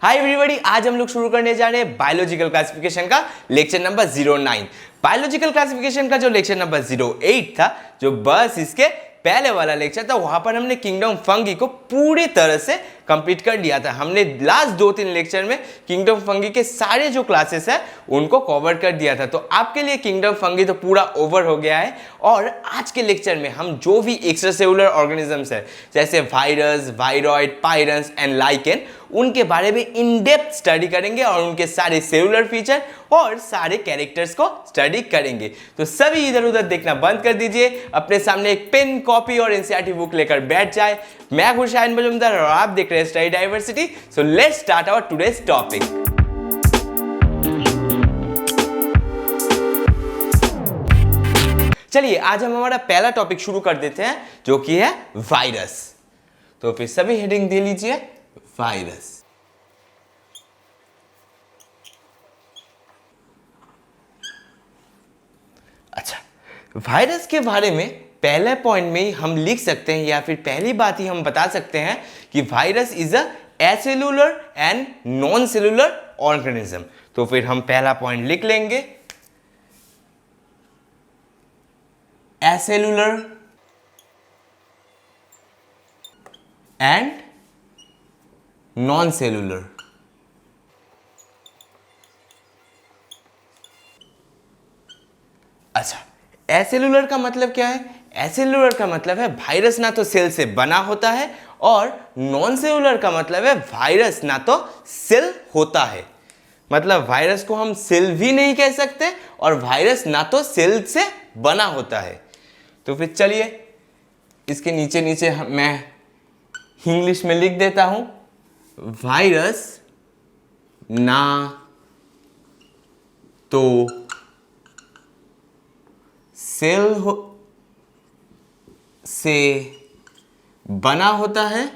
Hi everybody, आज हम लोग शुरू करने जा रहे हैं बायोलॉजिकल क्लासिफिकेशन का लेक्चर नंबर 09। बायोलॉजिकल क्लासिफिकेशन का जो लेक्चर नंबर 08 था, जो बस इसके पहले वाला लेक्चर था, वहां पर हमने किंगडम फंगी को पूरी तरह से कंप्लीट कर लिया था। हमने लास्ट 2-3 लेक्चर में किंगडम फंगी के सारे जो क्लासेस है उनको कवर कर दिया था। तो आपके लिए किंगडम फंगी तो पूरा ओवर हो गया है। और आज के लेक्चर में हम जो भी एक्स्ट्रा सेलुलर ऑर्गेनिजम्स है, जैसे वायरस, वायरॉइड, पायरन्स एंड लाइकेन, उनके बारे में इन डेप्थ स्टडी करेंगे और उनके सारे सेलुलर फीचर और सारे कैरेक्टर्स को स्टडी करेंगे। तो सभी इधर उधर देखना बंद कर दीजिए, अपने सामने एक पेन, कॉपी और एनसीईआरटी बुक लेकर बैठ जाए। मैं खुशाइन मजूमदार और आप देख रहे हैं study diversity. So let's start our today's topic. चलिए आज हम हमारा पहला टॉपिक शुरू कर देते हैं, जो कि है वायरस। तो फिर सभी हेडिंग दे लीजिए, वायरस। अच्छा, वायरस के बारे में पहले पॉइंट में ही हम लिख सकते हैं, या फिर पहली बात ही हम बता सकते हैं कि virus is a acellular and non cellular organism. तो फिर हम पहला पॉइंट लिख लेंगे, एसेलुलर एंड नॉन सेलुलर। अच्छा, एसेलुलर का मतलब क्या है? एसेलुलर का मतलब है वायरस ना तो सेल से बना होता है, और नॉन सेलुलर का मतलब है वायरस ना तो सेल होता है। मतलब वायरस को हम सेल भी नहीं कह सकते और वायरस ना तो सेल से बना होता है। तो फिर चलिए इसके नीचे नीचे मैं इंग्लिश में लिख देता हूं, वायरस ना तो सेल से बना होता है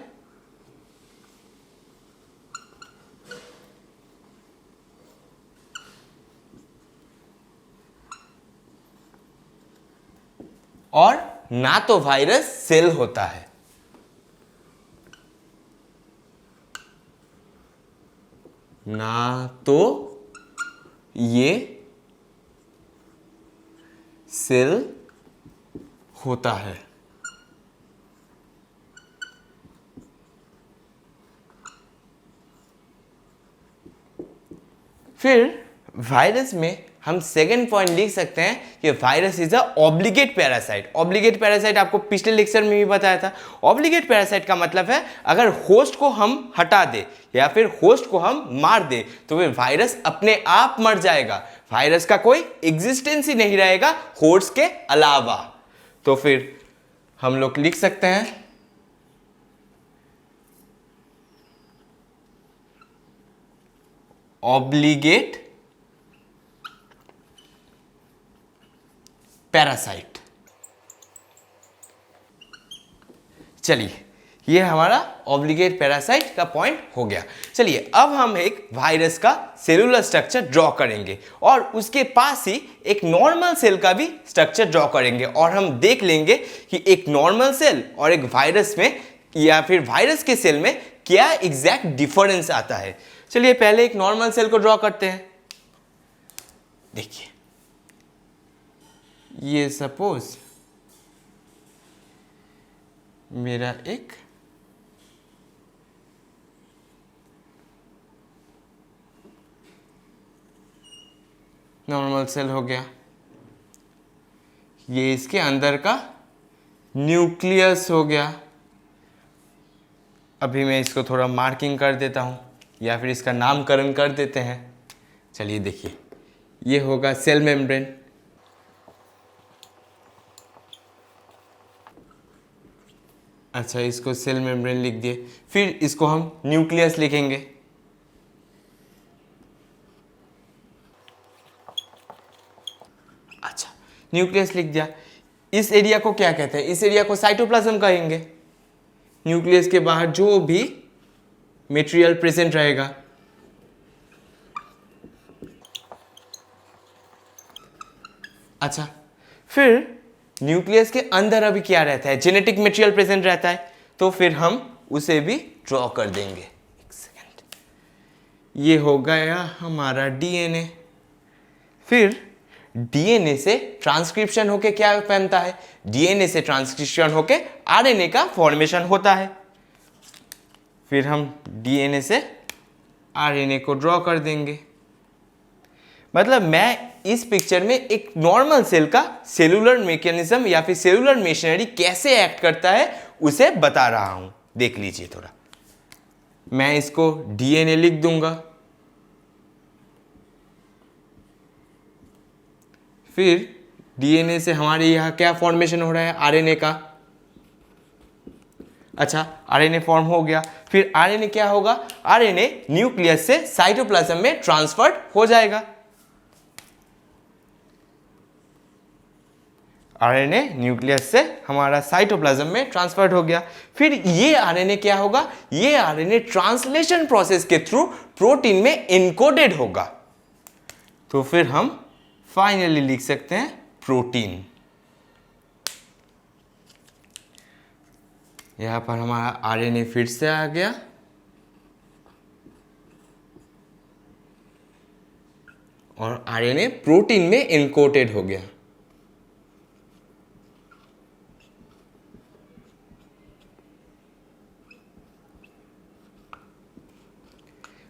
और ना तो वायरस सेल होता है। ना तो ये सेल होता है। फिर वायरस में हम सेकेंड पॉइंट लिख सकते हैं कि virus is a obligate parasite. Obligate parasite आपको पिछले लेक्चर में भी बताया था। ऑब्लिगेट पैरासाइट का मतलब है अगर होस्ट को हम हटा दे या फिर होस्ट को हम मार दे तो फिर वायरस अपने आप मर जाएगा। वायरस का कोई एग्जिस्टेंस ही नहीं रहेगा होस्ट के अलावा। तो फिर हम लोग लिख सकते हैं ऑब्लिगेट पैरासाइट। चलिए ये हमारा ऑब्लिगेट पैरासाइट का पॉइंट हो गया। चलिए अब हम एक वायरस का सेलुलर स्ट्रक्चर ड्रॉ करेंगे और उसके पास ही एक नॉर्मल सेल का भी स्ट्रक्चर ड्रॉ करेंगे, और हम देख लेंगे कि एक नॉर्मल सेल और एक वायरस में या फिर वायरस के सेल में क्या एग्जैक्ट डिफरेंस आता है। चलिए पहले एक नॉर्मल सेल को ड्रॉ करते हैं। देखिए ये सपोज मेरा एक नॉर्मल सेल हो गया। ये इसके अंदर का न्यूक्लियस हो गया। अभी मैं इसको थोड़ा मार्किंग कर देता हूं या फिर इसका नामकरण कर देते हैं। चलिए देखिए ये होगा सेल मेम्ब्रेन। अच्छा, इसको सेल मेम्ब्रेन लिख दिए। फिर इसको हम न्यूक्लियस लिखेंगे। अच्छा, न्यूक्लियस लिख दिया। इस एरिया को क्या कहते हैं? इस एरिया को साइटोप्लाज्म कहेंगे। न्यूक्लियस के बाहर जो भी मटेरियल प्रेजेंट रहेगा। अच्छा, फिर न्यूक्लियस के अंदर अभी क्या रहता है? जेनेटिक मटेरियल प्रेजेंट रहता है, तो फिर हम उसे भी ड्रॉ कर देंगे। एक सेकेंड, ये हो गया हमारा डीएनए। फिर डीएनए से ट्रांसक्रिप्शन होके क्या बनता है, डीएनए से ट्रांसक्रिप्शन होके आरएनए का फॉर्मेशन होता है। फिर हम डीएनए से आरएनए को ड्रॉ कर देंगे। मतलब मैं इस पिक्चर में एक नॉर्मल सेल का सेलुलर मैकेनिज्म या फिर सेलुलर मशीनरी कैसे एक्ट करता है उसे बता रहा हूं, देख लीजिए थोड़ा। मैं इसको डीएनए लिख दूंगा, फिर डीएनए से हमारे यहाँ क्या फॉर्मेशन हो रहा है, आरएनए का। अच्छा, आरएनए फॉर्म हो गया। फिर आरएनए क्या होगा, आरएनए न्यूक्लियस से साइटोप्लाज्म में ट्रांसफर्ड हो जाएगा। आरएनए न्यूक्लियस से हमारा साइटोप्लाज्म में ट्रांसफर्ड हो गया। फिर ये आरएनए क्या होगा, ये आरएनए ट्रांसलेशन प्रोसेस के थ्रू प्रोटीन में इनकोडेड होगा। तो फिर हम फाइनली लिख सकते हैं प्रोटीन। यहां पर हमारा आरएनए फिर से आ गया और आरएनए प्रोटीन में इनकोडेड हो गया।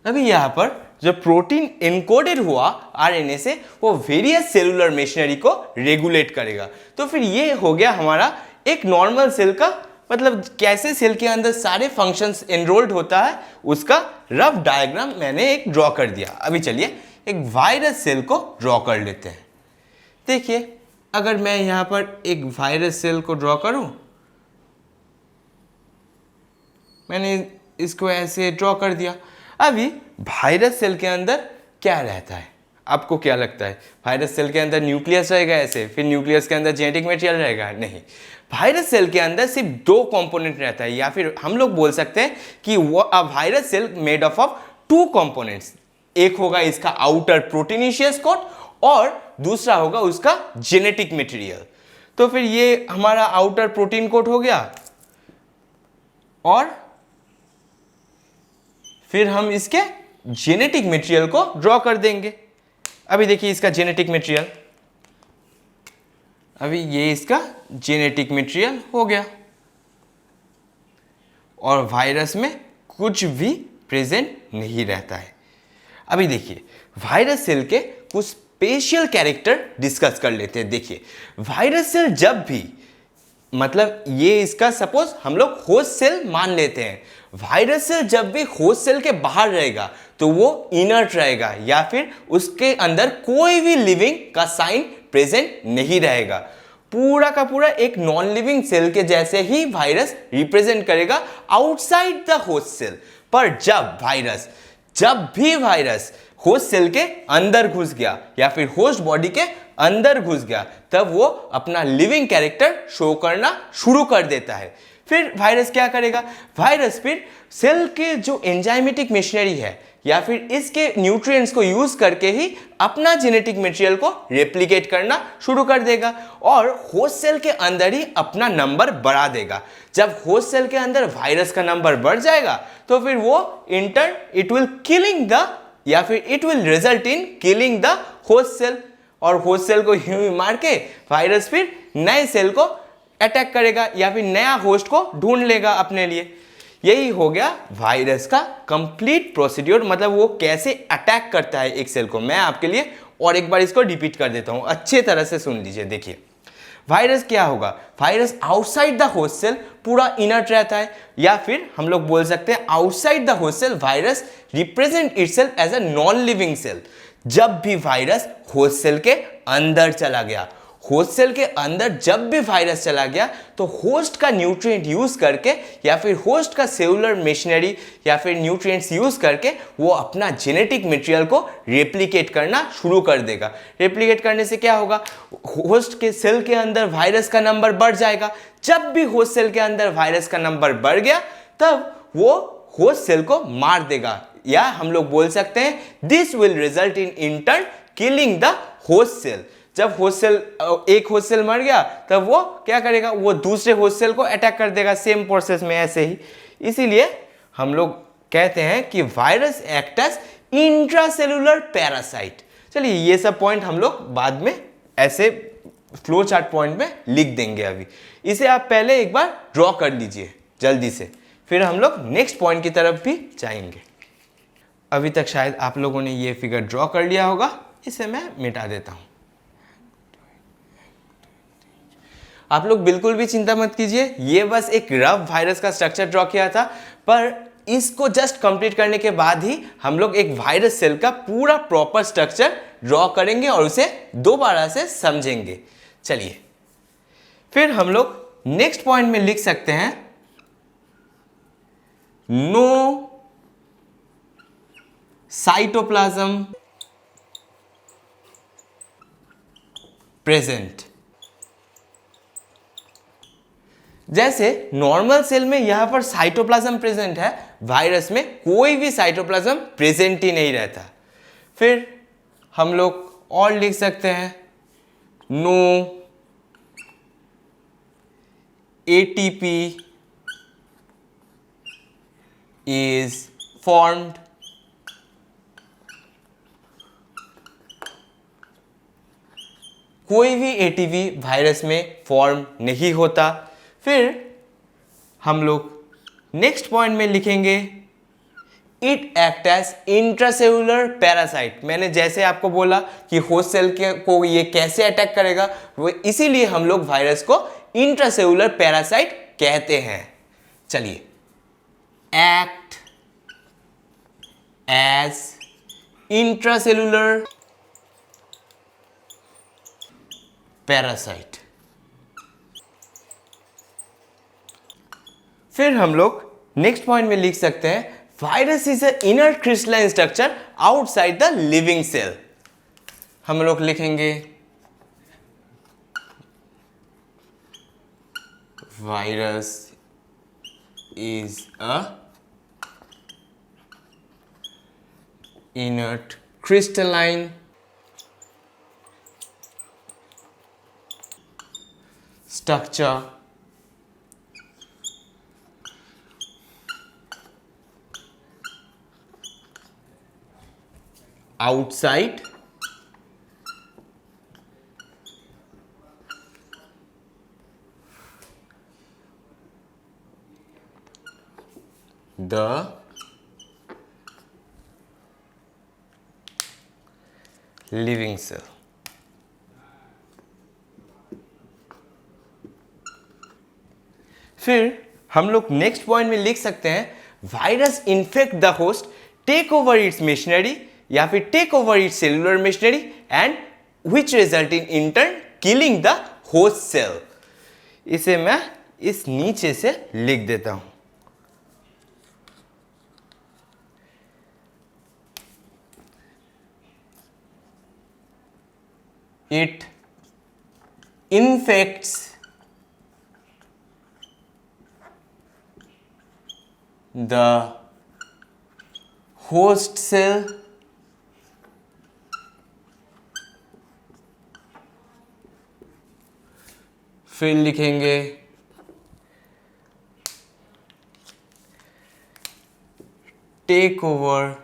अभी यहां पर जो प्रोटीन इनकोडेड हुआ आरएनए से, वो वेरियस सेलुलर मशीनरी को रेगुलेट करेगा। तो फिर ये हो गया हमारा एक नॉर्मल सेल का, मतलब कैसे सेल के अंदर सारे फंक्शंस एनरोल्ड होता है उसका रफ डायग्राम मैंने एक ड्रॉ कर दिया। अभी चलिए एक वायरस सेल को ड्रॉ कर लेते हैं। देखिए, अगर मैं यहां पर एक वायरस सेल को ड्रॉ करूं, मैंने इसको ऐसे ड्रॉ कर दिया। अभी वायरस सेल के अंदर क्या रहता है, आपको क्या लगता है? वायरस सेल के अंदर न्यूक्लियस रहेगा ऐसे, फिर न्यूक्लियस के अंदर जेनेटिक मटेरियल रहेगा? नहीं, वायरस सेल के अंदर सिर्फ दो कंपोनेंट रहता है, या फिर हम लोग बोल सकते हैं कि वो virus cell made of two components. एक होगा इसका आउटर प्रोटीनिशियस कोट और दूसरा होगा उसका जेनेटिक मटेरियल। तो फिर ये हमारा आउटर प्रोटीन कोट हो गया और फिर हम इसके जेनेटिक मटेरियल को ड्रॉ कर देंगे। अभी देखिए इसका जेनेटिक मटेरियल, अभी ये इसका जेनेटिक मटेरियल हो गया और वायरस में कुछ भी प्रेजेंट नहीं रहता है। अभी देखिए वायरस सेल के कुछ स्पेशल कैरेक्टर डिस्कस कर लेते हैं। देखिए वायरस सेल जब भी, मतलब ये इसका सपोज हम लोग होस्ट सेल मान लेते हैं, वायरस सेल जब भी होस्ट सेल के बाहर रहेगा तो वो इनर्ट रहेगा या फिर उसके अंदर कोई भी लिविंग का साइन प्रेजेंट नहीं रहेगा। पूरा का पूरा एक नॉन लिविंग सेल के जैसे ही वायरस रिप्रेजेंट करेगा आउटसाइड द होस्ट सेल। पर जब भी वायरस होस्ट सेल के अंदर घुस गया या फिर होस्ट बॉडी के अंदर घुस गया, तब वो अपना लिविंग कैरेक्टर शो करना शुरू कर देता है। फिर वायरस क्या करेगा, वायरस फिर सेल के जो एंजाइमेटिक मशीनरी है या फिर इसके न्यूट्रिएंट्स को यूज करके ही अपना जेनेटिक मटेरियल को रेप्लिकेट करना शुरू कर देगा और होस्ट सेल के अंदर ही अपना नंबर बढ़ा देगा। जब होस्ट सेल के अंदर वायरस का नंबर बढ़ जाएगा तो फिर वो in turn it will killing the, या फिर it will result in killing the host cell, और होस्ट सेल को यूं मार के वायरस फिर नए सेल को अटैक करेगा या फिर नया होस्ट को ढूंढ लेगा अपने लिए। यही हो गया वायरस का कंप्लीट प्रोसीड्योर, मतलब वो कैसे अटैक करता है एक सेल को। मैं आपके लिए और एक बार इसको रिपीट कर देता हूं, अच्छे तरह से सुन लीजिए। देखिए वायरस क्या होगा, virus outside the host cell पूरा इनर्ट रहता है, या फिर हम लोग बोल सकते हैं outside the host cell virus represent itself as a non living cell. जब भी वायरस होस्ट सेल के अंदर चला गया, होस्ट सेल के अंदर जब भी वायरस चला गया तो होस्ट का न्यूट्रिएंट यूज करके या फिर होस्ट का सेलुलर मशीनरी या फिर न्यूट्रिएंट्स यूज करके वो अपना जेनेटिक मटेरियल को रेप्लिकेट करना शुरू कर देगा। रेप्लिकेट करने से क्या होगा, होस्ट के सेल के अंदर वायरस का नंबर बढ़ जाएगा। जब भी होस्ट सेल के अंदर वायरस का नंबर बढ़ गया तब वो होस्ट सेल को मार देगा, या हम लोग बोल सकते हैं this will result in in turn killing the host cell. जब होस्ट सेल, एक होस्ट सेल मर गया तब वो क्या करेगा, वो दूसरे होस्ट सेल को अटैक कर देगा सेम प्रोसेस में ऐसे ही। इसीलिए हम लोग कहते हैं कि virus act as intracellular parasite. चलिए ये सब पॉइंट हम लोग बाद में ऐसे फ्लो चार्ट पॉइंट में लिख देंगे। अभी इसे आप पहले एक बार ड्रॉ कर लीजिए जल्दी से, फिर हम लोग नेक्स्ट पॉइंट की तरफ भी जाएंगे। अभी तक शायद आप लोगों ने ये फिगर ड्रॉ कर लिया होगा, इसे मैं मिटा देता हूं। आप लोग बिल्कुल भी चिंता मत कीजिए, ये बस एक रफ वायरस का स्ट्रक्चर ड्रॉ किया था, पर इसको जस्ट कंप्लीट करने के बाद ही हम लोग एक वायरस सेल का पूरा प्रॉपर स्ट्रक्चर ड्रॉ करेंगे और उसे दोबारा से समझेंगे। चलिए फिर हम लोग नेक्स्ट पॉइंट में लिख सकते हैं, नो साइटोप्लाज्म प्रेजेंट। जैसे नॉर्मल सेल में यहां पर साइटोप्लाज्म प्रेजेंट है, वायरस में कोई भी साइटोप्लाज्म प्रेजेंट ही नहीं रहता। फिर हम लोग और लिख सकते हैं, नो ATP is formed कोई भी ATP वायरस में फॉर्म नहीं होता। फिर हम लोग नेक्स्ट पॉइंट में लिखेंगे, it act as intracellular parasite. मैंने जैसे आपको बोला कि होस्ट सेल को ये कैसे अटैक करेगा, वो इसीलिए हम लोग वायरस को इंट्रासेलुलर पैरासाइट कहते हैं। चलिए, एक्ट एज इंट्रासेलुलर पैरासाइट। फिर हम लोग नेक्स्ट पॉइंट में लिख सकते हैं, virus is a inert crystalline structure outside the living cell. हम लोग लिखेंगे, virus is a inert crystalline structure outside the living cell। फिर हम लोग नेक्स्ट पॉइंट में लिख सकते हैं, virus infect the host, take over its machinery या फिर take over its cellular machinery and which result in turn killing the host cell. इसे मैं इस नीचे से लिख देता हूं, it infects the host cell फिर लिखेंगे, take over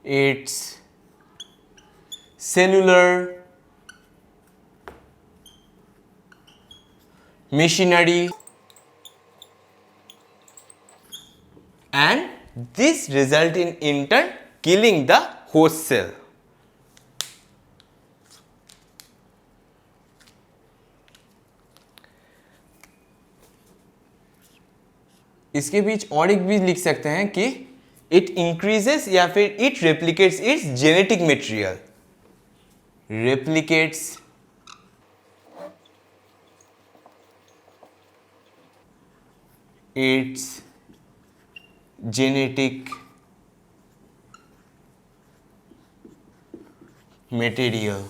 its cellular machinery and this result in turn killing the host cell। इसके बीच और एक भी लिख सकते हैं कि it increases या फिर it replicates its genetic material, replicates its genetic material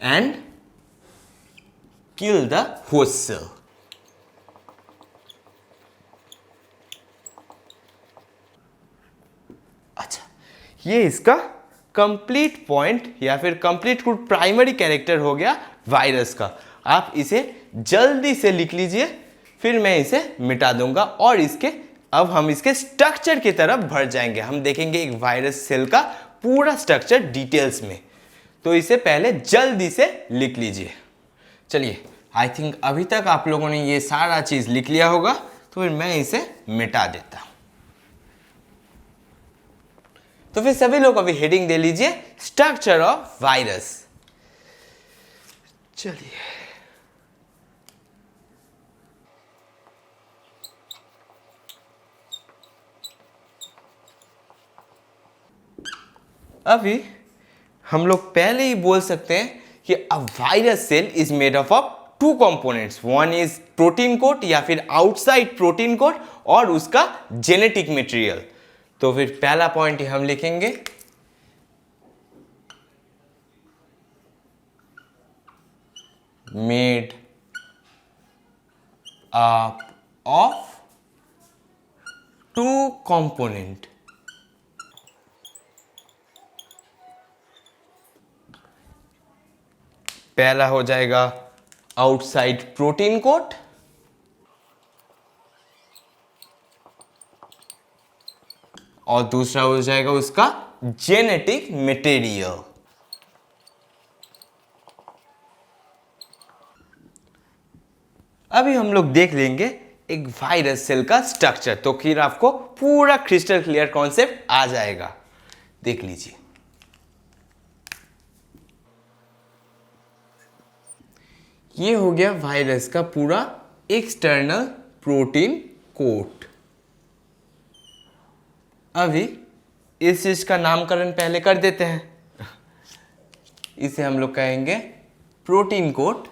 and kill the host cell। अच्छा, ये इसका कंप्लीट पॉइंट या फिर कंप्लीट प्राइमरी कैरेक्टर हो गया वायरस का। आप इसे जल्दी से लिख लीजिए, फिर मैं इसे मिटा दूंगा और अब हम इसके स्ट्रक्चर की तरफ बढ़ जाएंगे। हम देखेंगे एक वायरस सेल का पूरा स्ट्रक्चर डिटेल्स में। तो इसे पहले जल्दी से लिख लीजिए। चलिए, आई थिंक अभी तक आप लोगों ने ये सारा चीज लिख लिया होगा, तो फिर मैं इसे मिटा देता हूं। तो फिर सभी लोग अभी हेडिंग दे लीजिए, स्ट्रक्चर ऑफ वायरस। चलिए, अभी हम लोग पहले ही बोल सकते हैं कि a virus cell is made up of two components, one is protein coat या फिर आउटसाइड प्रोटीन कोट और उसका जेनेटिक मटेरियल। तो फिर पहला पॉइंट हम लिखेंगे made up of two component. पहला हो जाएगा आउटसाइड प्रोटीन कोट और दूसरा हो जाएगा उसका जेनेटिक मटेरियल। अभी हम लोग देख लेंगे एक वायरस सेल का स्ट्रक्चर, तो फिर आपको पूरा क्रिस्टल क्लियर कॉन्सेप्ट आ जाएगा। देख लीजिए, ये हो गया वायरस का पूरा एक्सटर्नल प्रोटीन कोट। अभी इस चीज का नामकरण पहले कर देते हैं। इसे हम लोग कहेंगे प्रोटीन कोट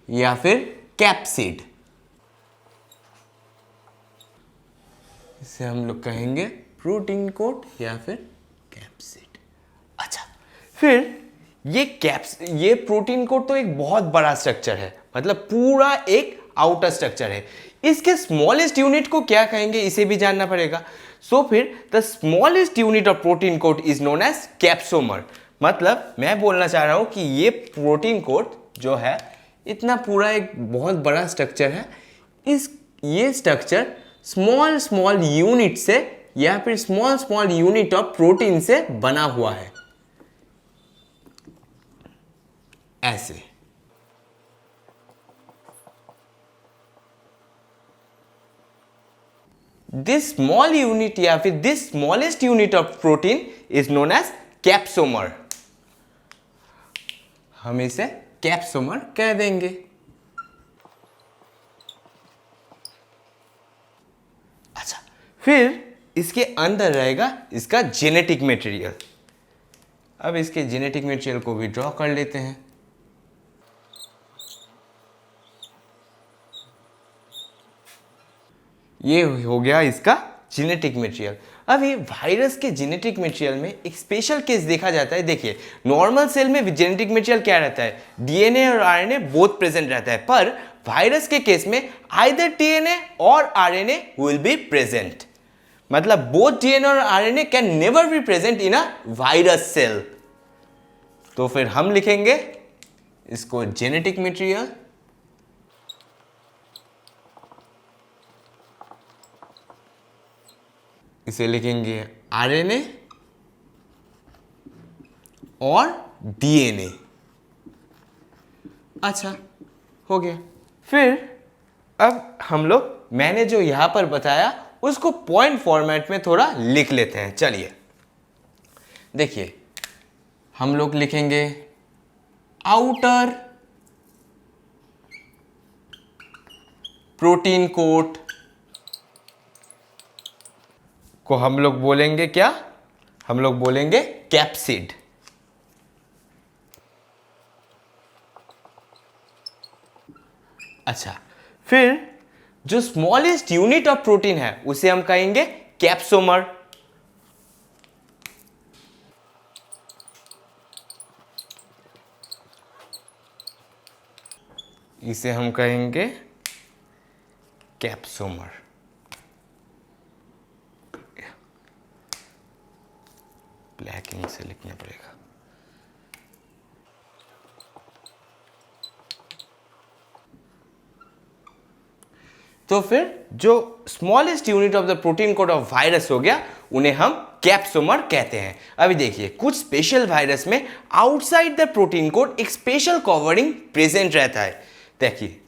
या फिर कैप्सिड। इसे हम लोग कहेंगे प्रोटीन कोट या फिर कैप्सिड। अच्छा, फिर ये प्रोटीन कोट तो एक बहुत बड़ा स्ट्रक्चर है, मतलब पूरा एक आउटर स्ट्रक्चर है। इसके स्मॉलेस्ट यूनिट को क्या कहेंगे, इसे भी जानना पड़ेगा। सो फिर the smallest unit of protein coat is known as capsomere. मतलब मैं बोलना चाह रहा हूं कि ये प्रोटीन कोट जो है इतना पूरा एक बहुत बड़ा स्ट्रक्चर है। ये स्ट्रक्चर स्मॉल स्मॉल यूनिट से या फिर small small unit of protein से बना हुआ है। ऐसे दिस स्मॉल यूनिट या फिर this smallest unit of protein is known as capsomere. हम इसे कैप्सोमर कह देंगे। अच्छा, फिर इसके अंदर रहेगा इसका जेनेटिक मटेरियल। अब इसके जेनेटिक मटेरियल को भी ड्रॉ कर लेते हैं। ये हो गया इसका जेनेटिक मटेरियल। अभी वायरस के जेनेटिक मटेरियल में एक स्पेशल केस देखा जाता है। देखिए, नॉर्मल सेल में जेनेटिक मटेरियल क्या रहता है, डीएनए और आरएनए बोथ प्रेजेंट रहता है, पर वायरस के केस में आइदर डीएनए और आरएनए विल बी प्रेजेंट। मतलब बोथ डीएनए और RNA can never be present in a virus cell. तो फिर हम लिखेंगे इसको जेनेटिक मटेरियल, इसे लिखेंगे आरएनए और डीएनए। अच्छा, हो गया। फिर अब हम लोग मैंने जो यहां पर बताया उसको पॉइंट फॉर्मेट में थोड़ा लिख लेते हैं। चलिए देखिए, हम लोग लिखेंगे आउटर प्रोटीन कोट को हम लोग बोलेंगे क्या, हम लोग बोलेंगे कैप्सिड। अच्छा, फिर जो स्मॉलेस्ट यूनिट ऑफ प्रोटीन है उसे हम कहेंगे कैप्सोमर। इसे हम कहेंगे कैप्सोमर। ब्लैक इंक से लिखना पड़ेगा। तो फिर जो smallest unit of the protein code of virus हो गया, उन्हें हम कैप्सोमर कहते हैं। अभी देखिए, कुछ स्पेशल वायरस में आउटसाइड द प्रोटीन कोड एक स्पेशल कवरिंग प्रेजेंट रहता है। देखिए,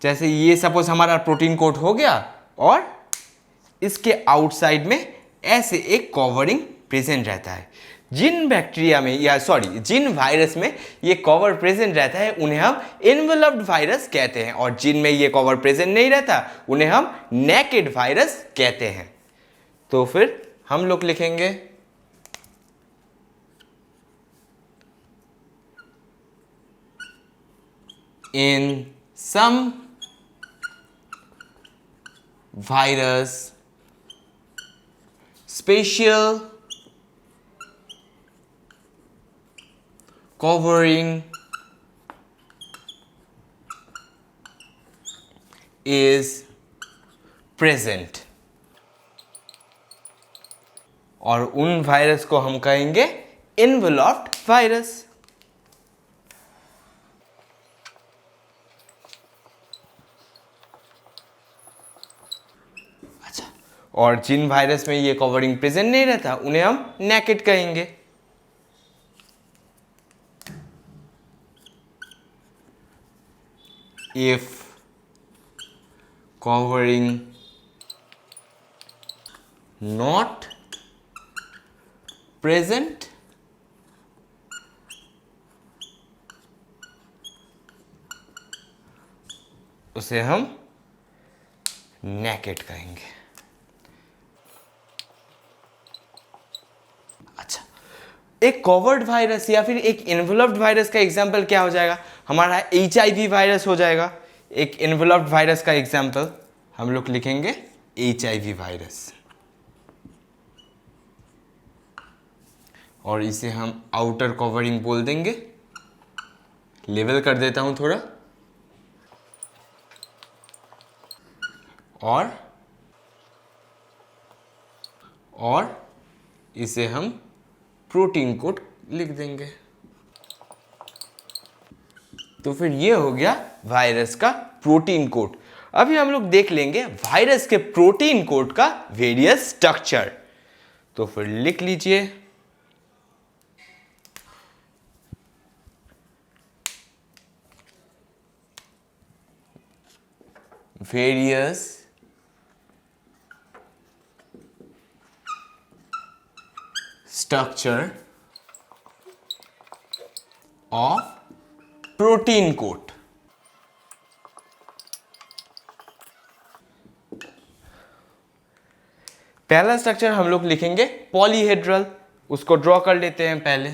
जैसे ये सपोज हमारा प्रोटीन कोड हो गया और इसके आउटसाइड में ऐसे एक कवरिंग प्रेजेंट रहता है। जिन बैक्टीरिया में जिन वायरस में ये कवर प्रेजेंट रहता है उन्हें हम एनवेलप्ड वायरस कहते हैं, और जिन में ये कवर प्रेजेंट नहीं रहता उन्हें हम नेकेड वायरस कहते हैं। तो फिर हम लोग लिखेंगे इन some virus spatial covering is present, और उन वायरस को हम कहेंगे एनवेलप्ड वायरस। और जिन वायरस में ये कवरिंग प्रेजेंट नहीं रहता उन्हें हम नेकेड कहेंगे। इफ कवरिंग नॉट प्रेजेंट, उसे हम नेकेड कहेंगे। एक कवर्ड वायरस या फिर एक एनवेलप्ड वायरस का एग्जाम्पल क्या हो जाएगा? हमारा HIV वायरस हो जाएगा। एक एनवेलप्ड वायरस का एग्जाम्पल हम लोग लिखेंगे HIV वायरस, और इसे हम आउटर कवरिंग बोल देंगे। लेवल कर देता हूं थोड़ा, और इसे हम प्रोटीन कोड लिख देंगे। तो फिर ये हो गया वायरस का प्रोटीन कोड। अभी हम लोग देख लेंगे वायरस के प्रोटीन कोड का वेरियस स्ट्रक्चर। तो फिर लिख लीजिए various structure of protein coat। पहला स्ट्रक्चर हम लोग लिखेंगे पॉलीहेड्रल, उसको ड्रॉ कर लेते हैं पहले।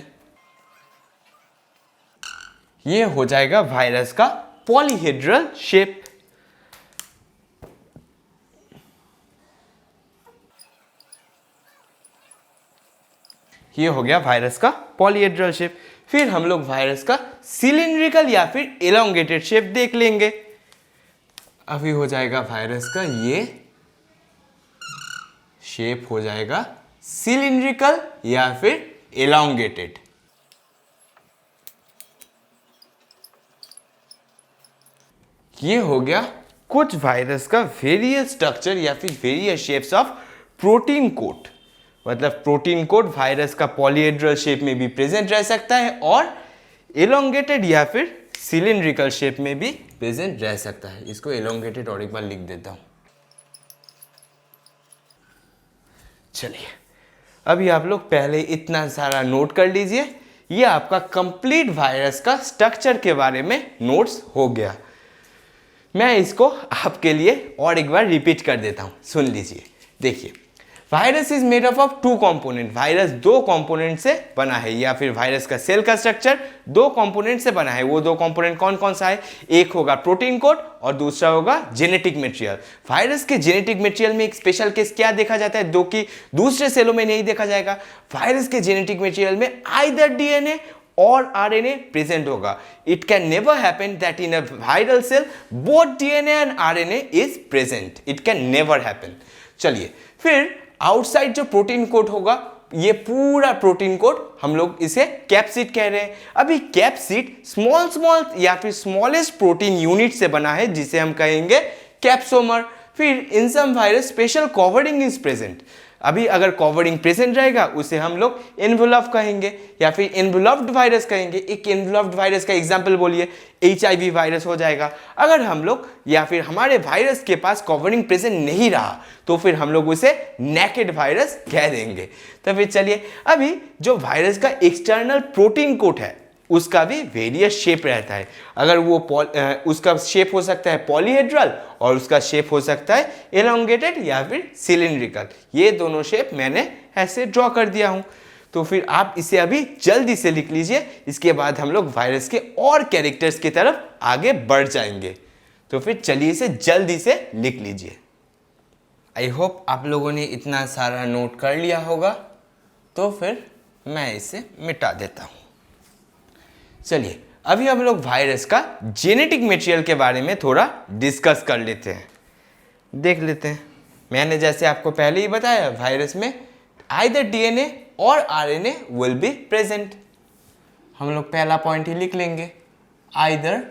ये हो जाएगा वायरस का पॉलीहेड्रल शेप। ये हो गया वायरस का पॉलीहेड्रल शेप। फिर हम लोग वायरस का सिलिंड्रिकल या फिर एलोंगेटेड शेप देख लेंगे। अभी हो जाएगा वायरस का ये शेप हो जाएगा सिलिंड्रिकल या फिर एलोंगेटेड। ये हो गया कुछ वायरस का वेरियस स्ट्रक्चर या फिर various shapes of protein code. मतलब प्रोटीन कोड वायरस का पॉलीहेड्रल शेप में भी प्रेजेंट रह सकता है और एलोंगेटेड या फिर सिलिंड्रिकल शेप में भी प्रेजेंट रह सकता है। इसको एलोंगेटेड और एक बार लिख देता हूं। चलिए, अभी आप लोग पहले इतना सारा नोट कर लीजिए। ये आपका कंप्लीट वायरस का स्ट्रक्चर के बारे में नोट्स हो गया। मैं इसको आपके लिए और एक बार रिपीट कर देता हूं, सुन लीजिए। देखिए, virus is made up of two component. Virus दो कंपोनेंट से बना है, या फिर वायरस का सेल का स्ट्रक्चर दो कंपोनेंट से बना है। वो दो कंपोनेंट कौन कौन सा है? एक होगा प्रोटीन कोड और दूसरा होगा जेनेटिक मटेरियल। वायरस के जेनेटिक मटेरियल में एक स्पेशल केस क्या देखा जाता है, दो की दूसरे सेलों में नहीं देखा जाएगा। वायरस के जेनेटिक मटेरियल में आइदर डीएनए और आरएनए प्रेजेंट होगा। It can never happen that in a viral cell both DNA and RNA is present. It can never happen. चलिए, फिर आउटसाइड जो प्रोटीन कोड होगा ये पूरा प्रोटीन कोड हम लोग इसे कैप्सिड कह रहे हैं। अभी कैप्सिड स्मॉल या फिर स्मॉलेस्ट प्रोटीन यूनिट से बना है जिसे हम कहेंगे कैप्सोमर। फिर in some virus special covering is present. अभी अगर कवरिंग प्रेजेंट रहेगा उसे हम लोग एनवेलप कहेंगे या फिर एनवेलप्ड वायरस कहेंगे। एक एनवेलप्ड वायरस का एग्जांपल बोलिए, HIV वायरस हो जाएगा। अगर हम लोग या फिर हमारे वायरस के पास कवरिंग प्रेजेंट नहीं रहा तो फिर हम लोग उसे नेकेड वायरस कह देंगे। तो फिर चलिए, अभी जो वायरस का एक्सटर्नल प्रोटीन कोट है उसका भी वेरियस शेप रहता है। अगर वो उसका शेप हो सकता है पॉलीहेड्रल और उसका शेप हो सकता है एलोंगेटेड या फिर सिलिंड्रिकल। ये दोनों शेप मैंने ऐसे ड्रॉ कर दिया हूं। तो फिर आप इसे अभी जल्दी से लिख लीजिए, इसके बाद हम लोग वायरस के और कैरेक्टर्स की तरफ आगे बढ़ जाएंगे। तो फिर चलिए इसे जल्दी से लिख लीजिए। आई होप आप लोगों ने इतना सारा नोट कर लिया होगा। तो फिर मैं इसे मिटा देता हूं। चलिए, अभी हम लोग वायरस का जेनेटिक मटेरियल के बारे में थोड़ा डिस्कस कर लेते हैं, देख लेते हैं। मैंने जैसे आपको पहले ही बताया, वायरस में आइदर DNA और RNA विल बी प्रेजेंट। हम लोग पहला पॉइंट ही लिख लेंगे, आइदर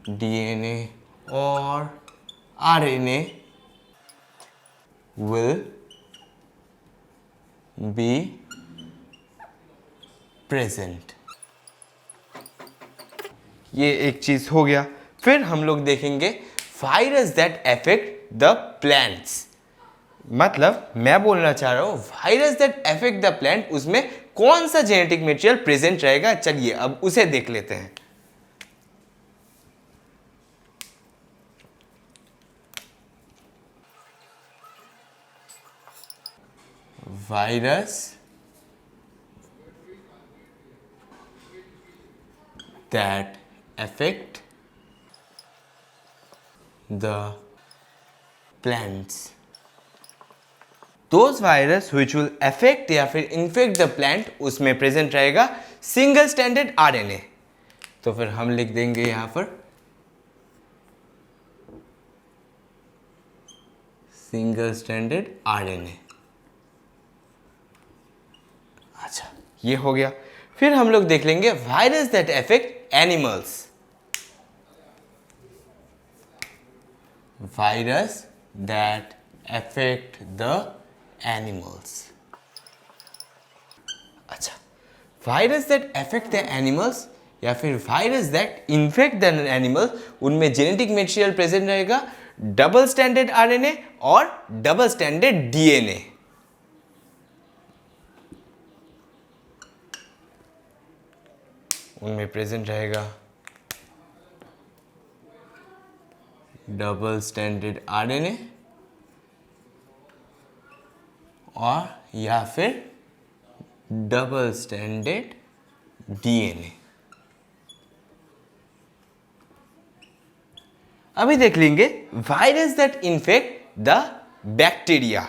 DNA और RNA will be present। ये एक चीज हो गया। फिर हम लोग देखेंगे virus that affect the plants. मतलब मैं बोलना चाह रहा हूं virus that affect the plant, उसमें कौन सा जेनेटिक मटेरियल प्रेजेंट रहेगा। चलिए अब उसे देख लेते हैं। Virus that affect the plants। those virus which will affect या फिर infect the plant, उसमें प्रेजेंट रहेगा सिंगल स्टैंडर्ड RNA। तो फिर हम लिख देंगे यहां पर सिंगल स्टैंडर्ड RNA। अच्छा, ये हो गया। फिर हम लोग देख लेंगे virus that affect animals. Virus that affect the animals. अच्छा, virus that affect the animals या फिर virus that infect the animals, उनमें जेनेटिक मटेरियल प्रेजेंट रहेगा डबल स्टैंडर्ड RNA और डबल स्टैंडर्ड DNA। उनमें प्रेजेंट रहेगा डबल स्टैंडर्ड RNA और या फिर डबल स्टैंडर्ड DNA। अभी देख लेंगे virus that infect the bacteria.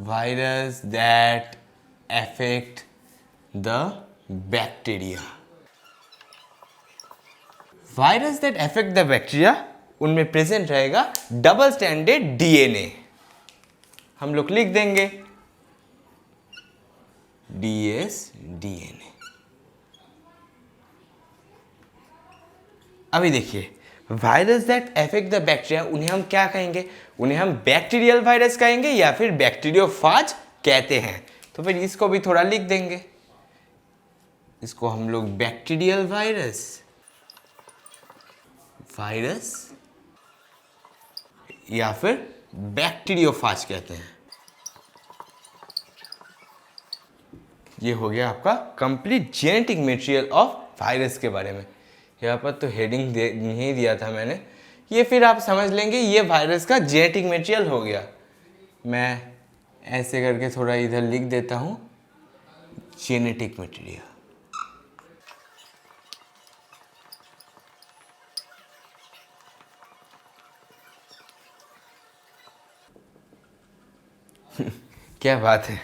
Virus that affect the bacteria। Virus that affect the bacteria, उनमें प्रेजेंट रहेगा डबल स्टैंडर्ड DNA। हम लोग लिख देंगे dsDNA। अभी देखिए, virus that affect the bacteria, उन्हें हम क्या कहेंगे? उन्हें हम बैक्टीरियल वायरस कहेंगे या फिर बैक्टीरियोफाज कहते हैं। तो फिर इसको भी थोड़ा लिख देंगे, इसको हम लोग बैक्टीरियल वायरस या फिर बैक्टीरियोफाज कहते हैं। ये हो गया आपका complete genetic material of virus के बारे में। यहाँ पर तो हेडिंग नहीं दिया था मैंने, ये फिर आप समझ लेंगे ये वायरस का जेनेटिक मटेरियल हो गया। मैं ऐसे करके थोड़ा इधर लिख देता हूँ जेनेटिक मटेरियल। क्या बात है,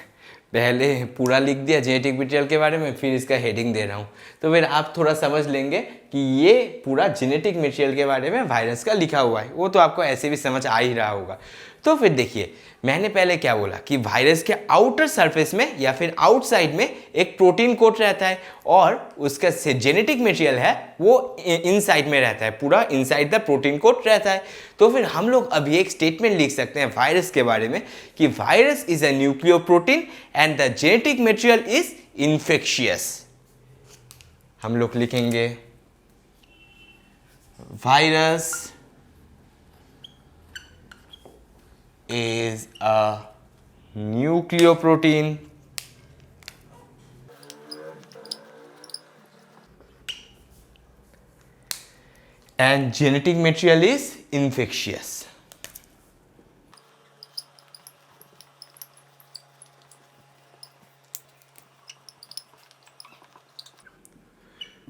पहले पूरा लिख दिया जेनेटिक मटेरियल के बारे में, फिर इसका हेडिंग दे रहा हूँ। तो फिर आप थोड़ा समझ लेंगे कि ये पूरा जेनेटिक मटेरियल के बारे में वायरस का लिखा हुआ है, वो तो आपको ऐसे भी समझ आ ही रहा होगा। तो फिर देखिए, मैंने पहले क्या बोला कि वायरस के आउटर सरफेस में या फिर आउटसाइड में एक प्रोटीन कोट रहता है और उसका जेनेटिक मटेरियल है वो इनसाइड में रहता है, पूरा इनसाइड द प्रोटीन कोट रहता है। तो फिर हम लोग अभी एक स्टेटमेंट लिख सकते हैं वायरस के बारे में कि virus is a nucleo protein and the genetic material is infectious. हम लोग लिखेंगे virus is a nucleoprotein and genetic material is infectious.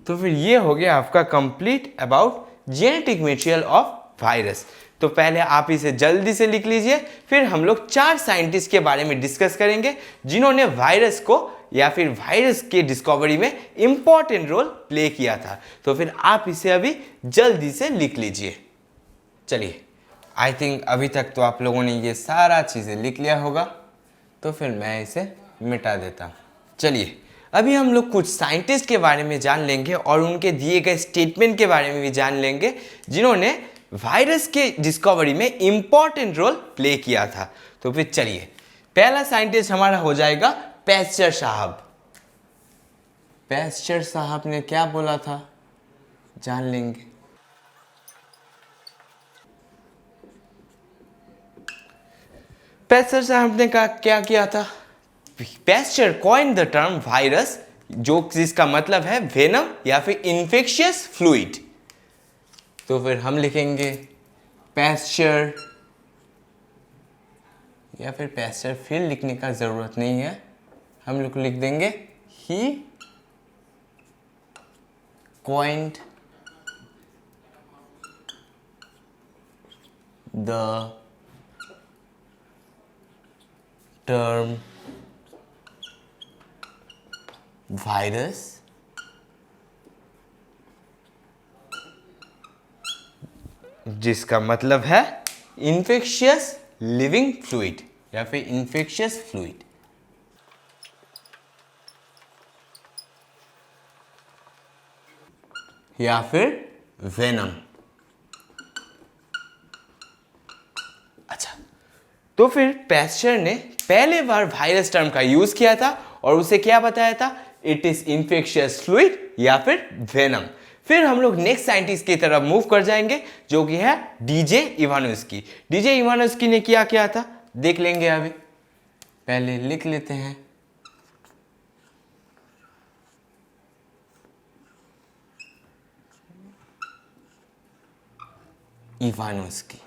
तो फिर ये हो गया आपका complete about genetic material of virus. तो पहले आप इसे जल्दी से लिख लीजिए, फिर हम लोग 4 साइंटिस्ट के बारे में डिस्कस करेंगे जिन्होंने वायरस को या फिर वायरस के डिस्कवरी में इंपॉर्टेंट रोल प्ले किया था। तो फिर आप इसे अभी जल्दी से लिख लीजिए। चलिए, आई थिंक अभी तक तो आप लोगों ने ये सारा चीज़ें लिख लिया होगा, तो फिर मैं इसे मिटा देता हूँ। चलिए, अभी हम लोग कुछ साइंटिस्ट के बारे में जान लेंगे और उनके दिए गए स्टेटमेंट के बारे में भी जान लेंगे जिन्होंने वायरस के डिस्कवरी में इंपॉर्टेंट रोल प्ले किया था। तो फिर चलिए, पहला साइंटिस्ट हमारा हो जाएगा पैस्चर साहब। पैस्चर साहब ने क्या बोला था जान लेंगे। पैस्चर साहब ने क्या किया था। Pasture coined the term virus, जो जिसका मतलब है वेनम या फिर इन्फेक्शियस फ्लूइड। तो फिर हम लिखेंगे पैस्चर, या फिर पैस्चर फिर लिखने का जरूरत नहीं है, हम लोग लिख देंगे ही कॉइन्ड द टर्म वायरस जिसका मतलब है इन्फेक्शियस लिविंग फ्लूइड या फिर इन्फेक्शियस फ्लूइड। या फिर वेनम। अच्छा, तो फिर पैस्चर ने पहले बार वायरस टर्म का यूज किया था और उसे क्या बताया था, इट इज इन्फेक्शियस फ्लूइड या फिर वेनम। फिर हम लोग नेक्स्ट साइंटिस्ट की तरफ मूव कर जाएंगे जो कि है डीजे इवानोस्की। डीजे इवानोस्की ने क्या किया था देख लेंगे, अभी पहले लिख लेते हैं। इवानोस्की।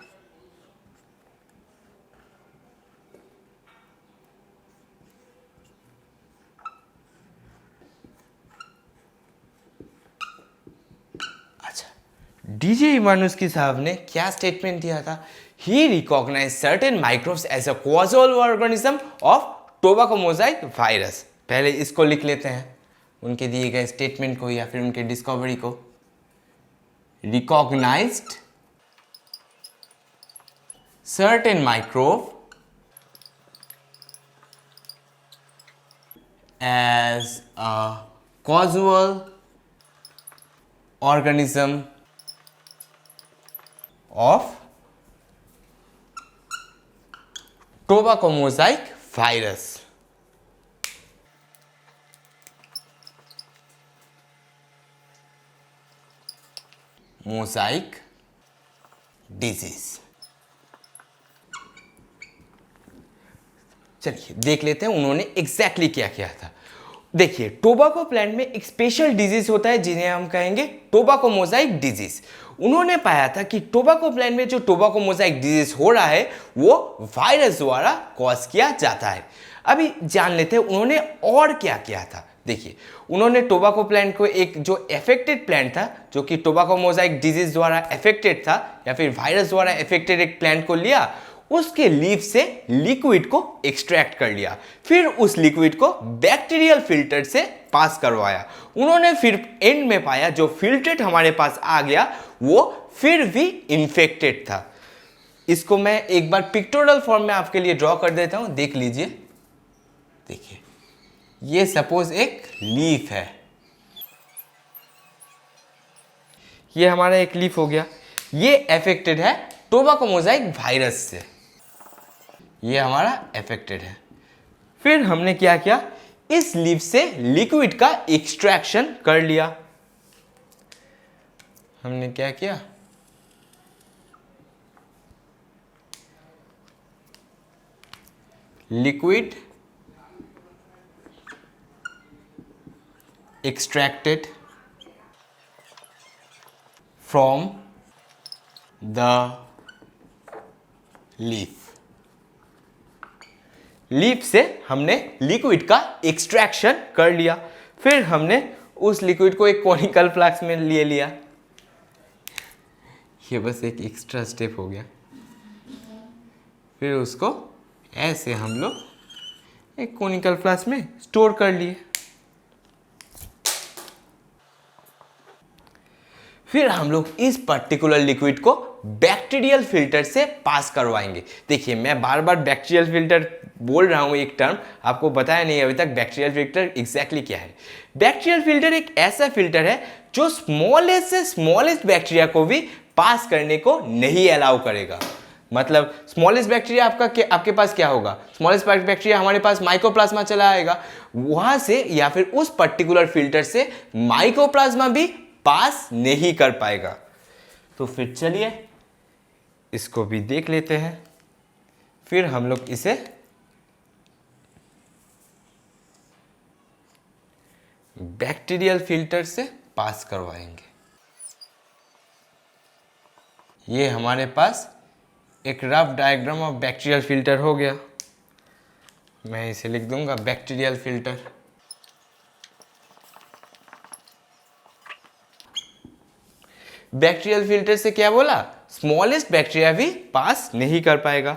डीजे इवानोस्की साहब ने क्या स्टेटमेंट दिया था, he recognise certain microbes as a causal organism of tobacco mosaic virus. पहले इसको लिख लेते हैं, उनके दिए गए स्टेटमेंट को या फिर उनके डिस्कवरी को। Recognised certain microbe as a causal organism of tobacco mosaic virus। Mosaic disease. चलिए देख लेते हैं उन्होंने एग्जैक्टली क्या किया था। देखिए, टोबैको प्लांट में एक स्पेशल डिजीज होता है जिन्हें हम कहेंगे टोबैको मोजाइक डिजीज। उन्होंने पाया था कि टोबैको प्लांट में जो टोबैको मोजाइक डिजीज हो रहा है वो वायरस द्वारा कॉज किया जाता है। अभी जान लेते हैं उन्होंने और क्या किया था। देखिए, उन्होंने टोबैको प्लांट को एक जो एफेक्टेड प्लांट था, जो कि टोबैको मोजाइक डिजीज द्वारा एफेक्टेड था या फिर वायरस द्वारा एफेक्टेड एक प्लांट को लिया, उसके लीफ से लिक्विड को एक्सट्रैक्ट कर लिया, फिर उस लिक्विड को बैक्टीरियल फिल्टर से पास करवाया। उन्होंने फिर एंड में पाया जो फिल्ट्रेट हमारे पास आ गया वो फिर भी इन्फेक्टेड था। इसको मैं एक बार पिक्टोरियल फॉर्म में आपके लिए ड्रॉ कर देता हूं, देख लीजिए। देखिए, ये सपोज एक लीफ है, ये हमारा एक लीफ हो गया। ये अफेक्टेड है टोबैको मोज़ाइक वायरस से, ये हमारा अफेक्टेड है। फिर हमने क्या किया, इस लीफ से लिक्विड का एक्सट्रैक्शन कर लिया। हमने क्या किया, liquid extracted from the leaf। Leaf से हमने लिक्विड का एक्सट्रैक्शन कर लिया। फिर हमने उस लिक्विड को एक कॉनिकल फ्लास्क में ले लिया। ये बस एक एक्स्ट्रा स्टेप हो गया। फिर उसको ऐसे हम लोग एक कॉनिकल फ्लास्क में स्टोर कर लिए। फिर हम लोग इस पर्टिकुलर लिक्विड को बैक्टीरियल फिल्टर से पास करवाएंगे। देखिए, मैं बार बार बैक्टीरियल फिल्टर बोल रहा हूं, एक टर्म आपको बताया नहीं अभी तक बैक्टीरियल फिल्टर एग्जैक्टली क्या है। बैक्टीरियल फिल्टर एक ऐसा फिल्टर है जो स्मॉलेस्ट से स्मॉलेस्ट बैक्टीरिया को भी पास करने को नहीं अलाउ करेगा। मतलब स्मॉलेस्ट बैक्टीरिया आपके पास क्या होगा, स्मॉलेस्ट बैक्टीरिया हमारे पास माइकोप्लाज्मा चला आएगा, वहां से या फिर उस पर्टिकुलर फिल्टर से माइकोप्लाज्मा भी पास नहीं कर पाएगा। तो फिर चलिए इसको भी देख लेते हैं। फिर हम लोग इसे बैक्टीरियल फिल्टर से पास करवाएंगे। ये हमारे पास एक rough diagram of bacterial filter हो गया। मैं इसे लिख दूंगा बैक्टीरियल फिल्टर। बैक्टीरियल फिल्टर से क्या बोला, स्मॉलेस्ट बैक्टीरिया भी पास नहीं कर पाएगा।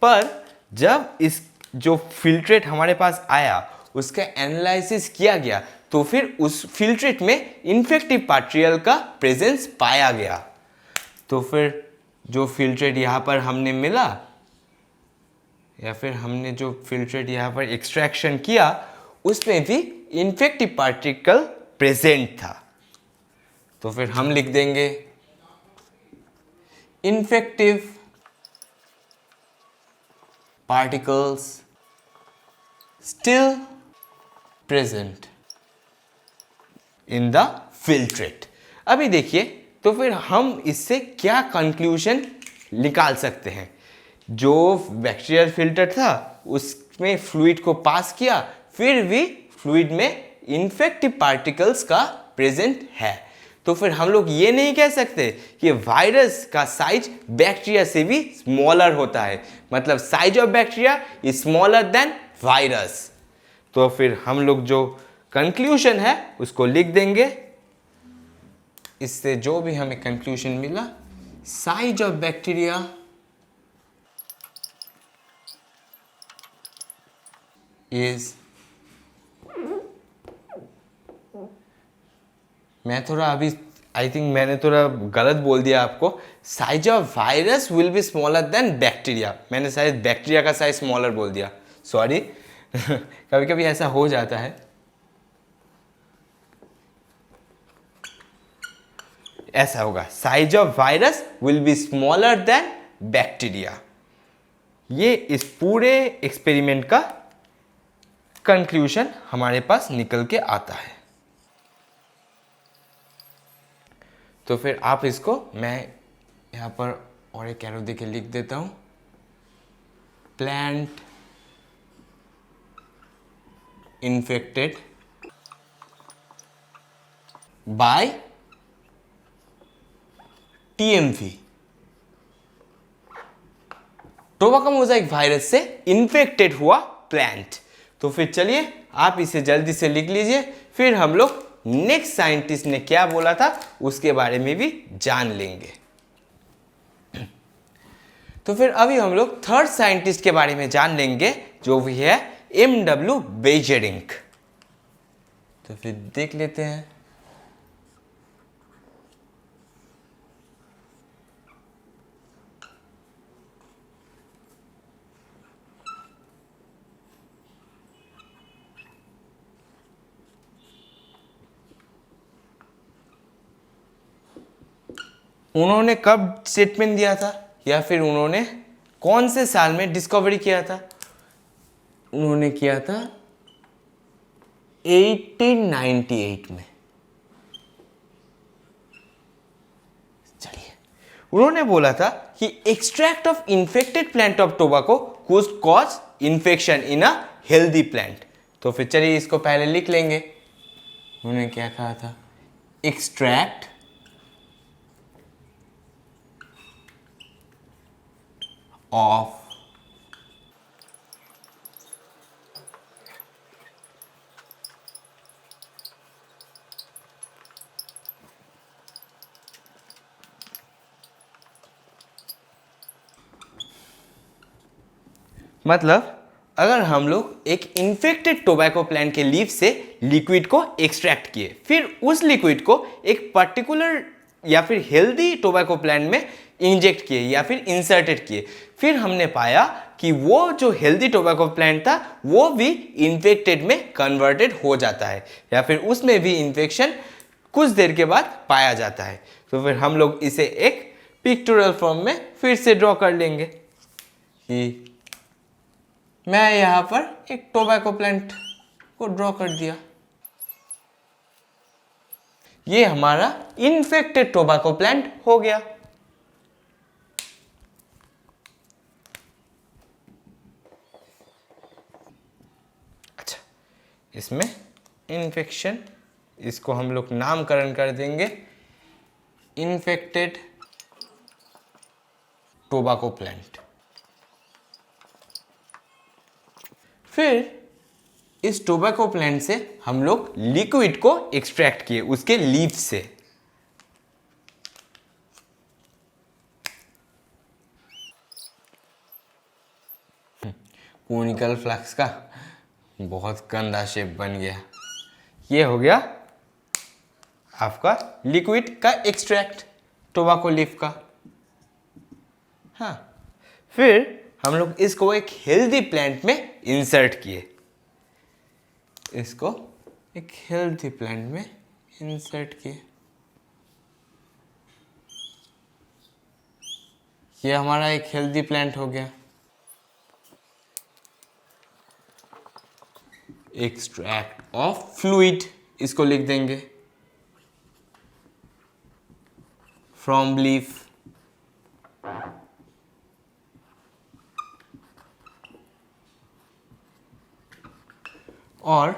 पर जब इस जो फिल्ट्रेट हमारे पास आया उसका एनालिसिस किया गया तो फिर उस फिल्ट्रेट में इन्फेक्टिव पार्टिकल का प्रेजेंस पाया गया। तो फिर जो फिल्ट्रेट यहाँ पर हमने मिला या फिर हमने जो फिल्ट्रेट यहाँ पर एक्सट्रैक्शन किया उसमें भी इन्फेक्टिव पार्टिकल प्रेजेंट था। तो फिर हम लिख देंगे infective particles still present in the filtrate. अभी देखिए, तो फिर हम इससे क्या कंक्लूजन निकाल सकते हैं। जो बैक्टीरियल फिल्टर था उसमें फ्लूइड को पास किया, फिर भी फ्लूइड में इन्फेक्टिव पार्टिकल्स का प्रेजेंट है। तो फिर हम लोग ये नहीं कह सकते कि वायरस का साइज बैक्टीरिया से भी स्मॉलर होता है, मतलब size of bacteria is smaller than virus. तो फिर हम लोग जो कंक्लूजन है उसको लिख देंगे। इससे जो भी हमें कंक्लूजन मिला, साइज ऑफ बैक्टीरिया इज, मैं थोड़ा अभी आई थिंक मैंने थोड़ा गलत बोल दिया आपको। Size of virus will be smaller than bacteria, मैंने शायद बैक्टीरिया का साइज स्मॉलर बोल दिया, सॉरी। कभी कभी ऐसा हो जाता है। ऐसा होगा, size of virus will be smaller than bacteria. ये इस पूरे एक्सपेरिमेंट का कंक्लूजन हमारे पास निकल के आता है। तो फिर आप इसको, मैं यहाँ पर और एक एरो देके लिख देता हूँ, plant infected by TMV, tobacco mosaic virus से इन्फेक्टेड हुआ प्लांट। तो फिर चलिए आप इसे जल्दी से लिख लीजिए, फिर हम लोग नेक्स्ट साइंटिस्ट ने क्या बोला था उसके बारे में भी जान लेंगे। तो फिर अभी हम लोग थर्ड साइंटिस्ट के बारे में जान लेंगे जो भी है M.W. बेजेरिंग। तो फिर देख लेते हैं। उन्होंने कब स्टेटमेंट दिया था या फिर उन्होंने कौन से साल में डिस्कवरी किया था? उन्होंने किया था 1898 में। चलिए, उन्होंने बोला था कि extract of infected plant of tobacco could cause infection in a healthy plant. तो फिर चलिए इसको पहले लिख लेंगे। उन्होंने क्या कहा था? एक्सट्रैक्ट ऑफ मतलब अगर हम लोग एक इन्फेक्टेड टोबैको प्लांट के लीफ से लिक्विड को एक्सट्रैक्ट किए, फिर उस लिक्विड को एक पर्टिकुलर या फिर हेल्दी टोबैको प्लांट में इंजेक्ट किए या फिर इंसर्टेड किए, फिर हमने पाया कि वो जो हेल्दी टोबैको प्लांट था वो भी इन्फेक्टेड में कन्वर्टेड हो जाता है या फिर उसमें भी इन्फेक्शन कुछ देर के बाद पाया जाता है। तो फिर हम लोग इसे एक पिक्टोरियल फॉर्म में फिर से ड्रॉ कर लेंगे कि मैं यहाँ पर एक टोबैको प्लांट को ड्रॉ कर दिया। ये हमारा इन्फेक्टेड टोबैको प्लांट हो गया। अच्छा, इसमें इन्फेक्शन, इसको हम लोग नामकरण कर देंगे इन्फेक्टेड टोबैको प्लांट। फिर इस टोबैको प्लांट से हम लोग लिक्विड को एक्सट्रैक्ट किए उसके लीफ से। कोनिकल फ्लक्स का बहुत गंदा शेप बन गया। ये हो गया आपका लिक्विड का एक्सट्रैक्ट टोबैको लीफ का। हाँ, फिर हम लोग इसको एक हेल्दी प्लांट में इंसर्ट किए। इसको एक हेल्दी प्लांट में इंसर्ट किए। ये हमारा एक हेल्दी प्लांट हो गया। एक्सट्रैक्ट ऑफ फ्लूइड, इसको लिख देंगे फ्रॉम लीफ। और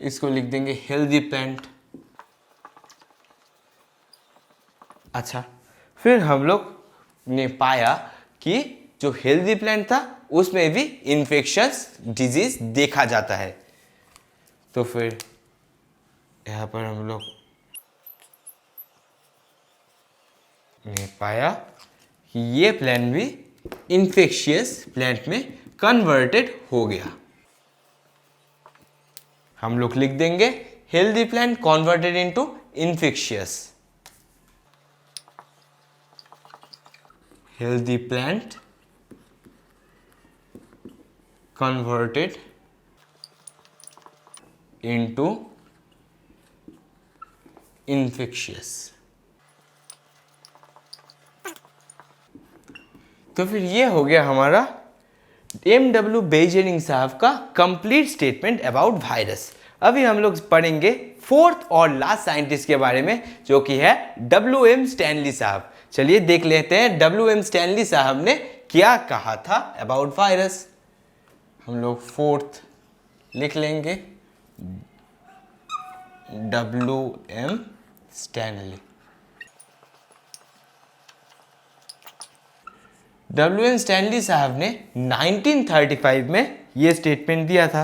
इसको लिख देंगे हेल्दी प्लांट। अच्छा, फिर हम लोग ने पाया कि जो हेल्दी प्लांट था उसमें भी इन्फेक्शंस डिजीज देखा जाता है। तो फिर यहाँ पर हम लोग ने पाया कि ये प्लांट भी इन्फेक्शियस प्लांट में कन्वर्टेड हो गया। हम लोग लिख देंगे healthy plant converted into infectious. Healthy plant converted into infectious. तो फिर ये हो गया हमारा M.W. बेजेरिंग साहब का कंप्लीट स्टेटमेंट अबाउट वायरस। अभी हम लोग पढ़ेंगे फोर्थ और लास्ट साइंटिस्ट के बारे में जो कि है W.M. स्टैनली साहब। चलिए देख लेते हैं W.M. स्टैनली साहब ने क्या कहा था अबाउट वायरस। हम लोग फोर्थ लिख लेंगे W.M. स्टैनली। W.M. स्टैनली साहब ने 1935 में ये स्टेटमेंट दिया था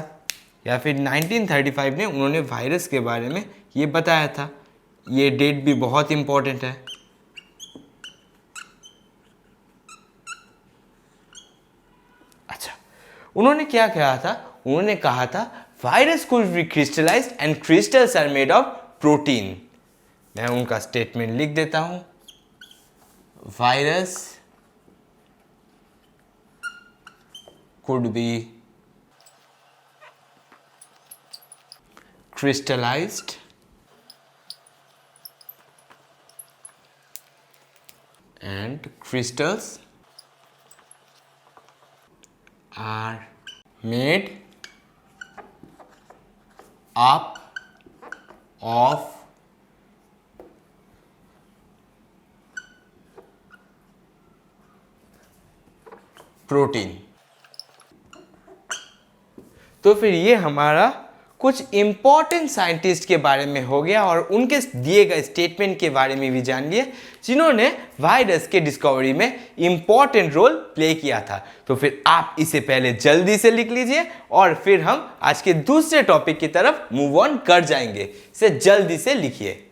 या फिर 1935 में उन्होंने वायरस के बारे में ये बताया था। ये डेट भी बहुत इम्पोर्टेंट है। उन्होंने क्या कहा था? उन्होंने कहा था virus could be crystallised and crystals are made of protein. मैं उनका स्टेटमेंट लिख देता हूं। Virus could be crystallized and crystals are made up of protein. तो फिर ये हमारा कुछ इंपॉर्टेंट साइंटिस्ट के बारे में हो गया और उनके दिए गए स्टेटमेंट के बारे में भी जान लिए जिन्होंने वायरस के डिस्कवरी में इंपॉर्टेंट रोल प्ले किया था। तो फिर आप इसे पहले जल्दी से लिख लीजिए और फिर हम आज के दूसरे टॉपिक की तरफ मूव ऑन कर जाएंगे। इसे जल्दी से लिखिए।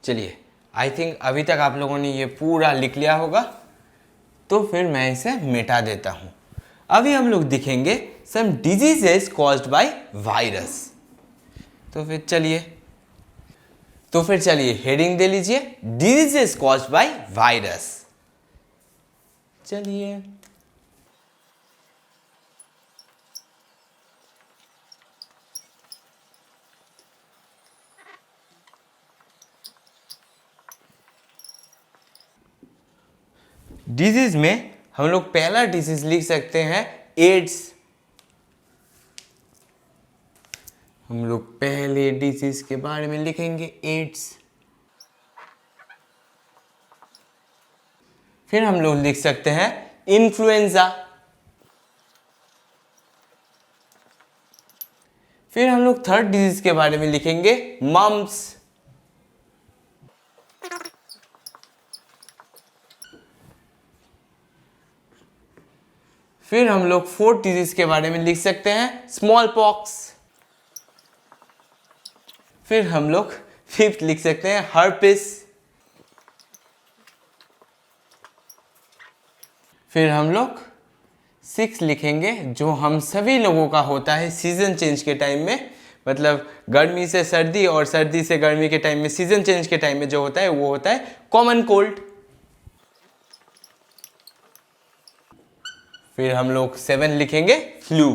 चलिए, आई थिंक अभी तक आप लोगों ने ये पूरा लिख लिया होगा, तो फिर मैं इसे मिटा देता हूं। अभी हम लोग दिखेंगे some diseases caused by virus. तो फिर चलिए हेडिंग दे लीजिए, डिजीजेस कॉज्ड बाय वायरस। चलिए, डिजीज में हम लोग पहला डिजीज लिख सकते हैं एड्स। हम लोग पहले डिजीज के बारे में लिखेंगे एड्स। फिर हम लोग लिख सकते हैं इन्फ्लुएंजा। फिर हम लोग थर्ड डिजीज के बारे में लिखेंगे मम्प्स। फिर हम लोग फोर्थ डिजीज के बारे में लिख सकते हैं स्मॉल पॉक्स। फिर हम लोग फिफ्थ लिख सकते हैं हर्पिस। फिर हम लोग सिक्स लिखेंगे जो हम सभी लोगों का होता है सीजन चेंज के टाइम में, मतलब गर्मी से सर्दी और सर्दी से गर्मी के टाइम में, सीजन चेंज के टाइम में जो होता है वो होता है कॉमन कोल्ड। फिर हम लोग 7 लिखेंगे फ्लू।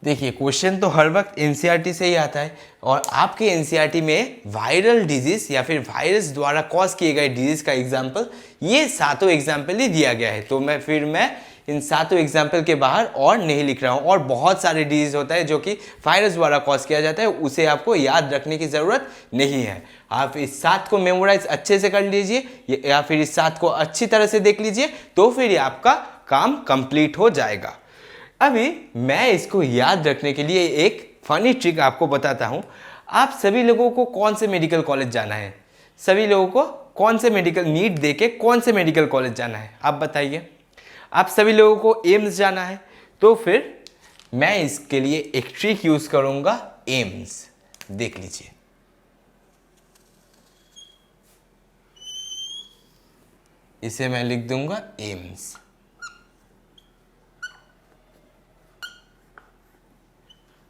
देखिए, क्वेश्चन तो हर वक्त एनसीईआरटी से ही आता है और आपके एनसीईआरटी में वायरल डिजीज या फिर वायरस द्वारा कॉज किए गए डिजीज का एग्जाम्पल, ये सातों एग्जाम्पल ही दिया गया है। तो मैं इन सातों एग्जाम्पल के बाहर और नहीं लिख रहा हूँ। और बहुत सारे डिजीज होता है जो कि वायरस द्वारा कॉज किया जाता है, उसे आपको याद रखने की ज़रूरत नहीं है। आप इस 7 को मेमोराइज अच्छे से कर लीजिए या फिर इस 7 को अच्छी तरह से देख लीजिए, तो फिर ये आपका काम कंप्लीट हो जाएगा। अभी मैं इसको याद रखने के लिए एक फनी ट्रिक आपको बताता हूँ। आप सभी लोगों को कौन से मेडिकल कॉलेज जाना है? सभी लोगों को कौन से मेडिकल नीट दे के कौन से मेडिकल कॉलेज जाना है? आप बताइए। आप सभी लोगों को एम्स जाना है, तो फिर मैं इसके लिए एक ट्रिक यूज करूंगा, एम्स। देख लीजिए, इसे मैं लिख दूंगा एम्स।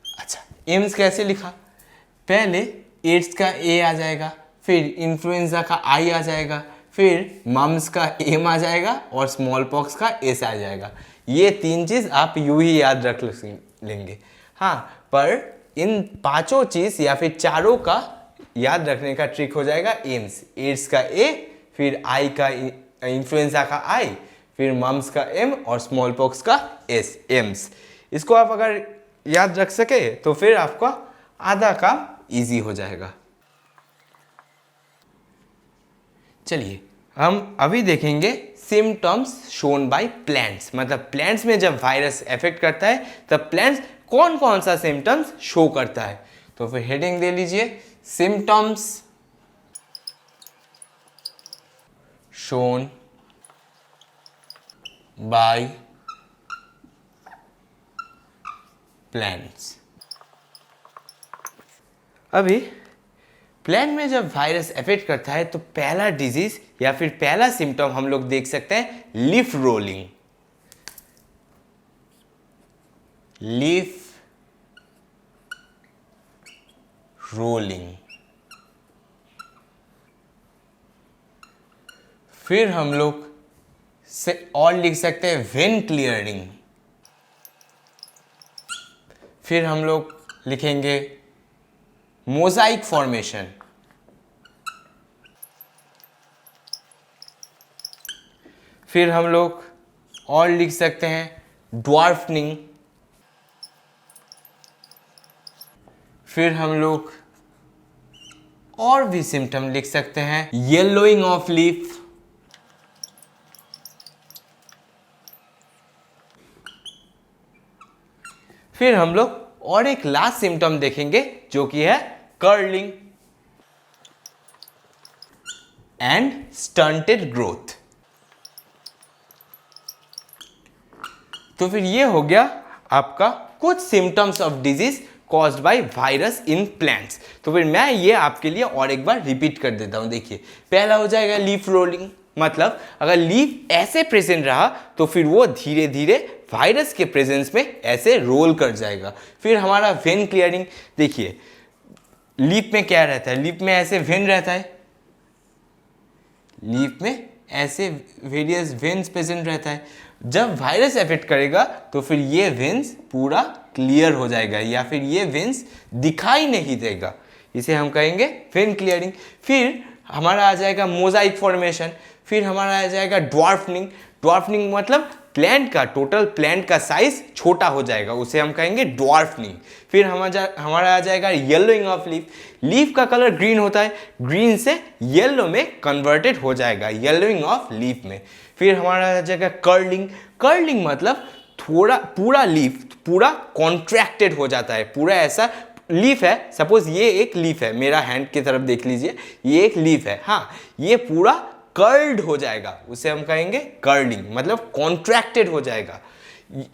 अच्छा, एम्स कैसे लिखा? पहले एड्स का ए आ जाएगा, फिर इन्फ्लुएंजा का आई आ जाएगा, फिर मम्स का एम आ जाएगा और स्मॉल पॉक्स का एस आ जाएगा। ये 3 चीज़ आप यूं ही याद रख लेंगे। हाँ, पर इन 5 चीज़ या फिर चारों का याद रखने का ट्रिक हो जाएगा एम्स। एड्स का ए, फिर आई का इन्फ्लुएंजा का आई, फिर मम्स का एम और स्मॉल पॉक्स का एस, एम्स। इसको आप अगर याद रख सके तो फिर आपका आधा काम इजी हो जाएगा। चलिए, हम अभी देखेंगे सिम्टम्स शोन बाय प्लांट्स। मतलब प्लांट्स में जब वायरस इफेक्ट करता है तब प्लांट्स कौन कौन सा सिम्टम्स शो करता है। तो फिर हेडिंग दे लीजिए, सिम्टम्स शोन बाय प्लांट्स। अभी प्लांट में जब वायरस इफेक्ट करता है तो पहला डिजीज या फिर पहला सिम्टम हम लोग देख सकते हैं लीफ रोलिंग। Leaf rolling. फिर हम लोग से और लिख सकते हैं वेन क्लियरिंग। फिर हम लोग लिखेंगे मोजाइक फॉर्मेशन। फिर हम लोग और लिख सकते हैं ड्वार्फनिंग। फिर हम लोग और भी सिम्टम लिख सकते हैं येलोइंग ऑफ लीफ। फिर हम लोग और एक लास्ट सिम्टम देखेंगे जो कि है कर्लिंग एंड स्टंटेड ग्रोथ। तो फिर ये हो गया आपका कुछ symptoms of disease caused by virus in plants. तो फिर मैं ये आपके लिए और एक बार रिपीट कर देता हूं। देखिए, पहला हो जाएगा लीफ रोलिंग, मतलब अगर लीफ ऐसे प्रेजेंट रहा तो फिर वो धीरे धीरे वायरस के प्रेजेंस में ऐसे रोल कर जाएगा। फिर हमारा वेन क्लियरिंग, देखिए लीफ में क्या रहता है, लीफ में ऐसे वेन रहता है, लीफ में ऐसे वेरियस वेन्स प्रेजेंट रहता है। जब वायरस एफेक्ट करेगा तो फिर ये वेन्स पूरा क्लियर हो जाएगा या फिर ये वेन्स दिखाई नहीं देगा, इसे हम कहेंगे वेन क्लियरिंग। फिर हमारा आ जाएगा मोजाइक फॉर्मेशन। फिर हमारा आ जाएगा ड्वार्फनिंग। ड्वार्फनिंग मतलब प्लांट का टोटल प्लांट का साइज छोटा हो जाएगा, उसे हम कहेंगे ड्वार्फनिंग। फिर हमारा आ जाएगा येलोइंग ऑफ लीफ। लीफ का कलर ग्रीन होता है, ग्रीन से येलो में कन्वर्टेड हो जाएगा, येलोइंग ऑफ लीफ में। फिर हमारा आ जाएगा कर्लिंग। कर्लिंग मतलब थोड़ा पूरा लीफ पूरा कॉन्ट्रैक्टेड हो जाता है, पूरा ऐसा लीफ है, सपोज ये एक लीफ है, मेरा हैंड की तरफ देख लीजिए, ये एक लीफ है, हाँ ये पूरा कर्ल्ड हो जाएगा, उसे हम कहेंगे कर्लिंग, मतलब कॉन्ट्रैक्टेड हो जाएगा।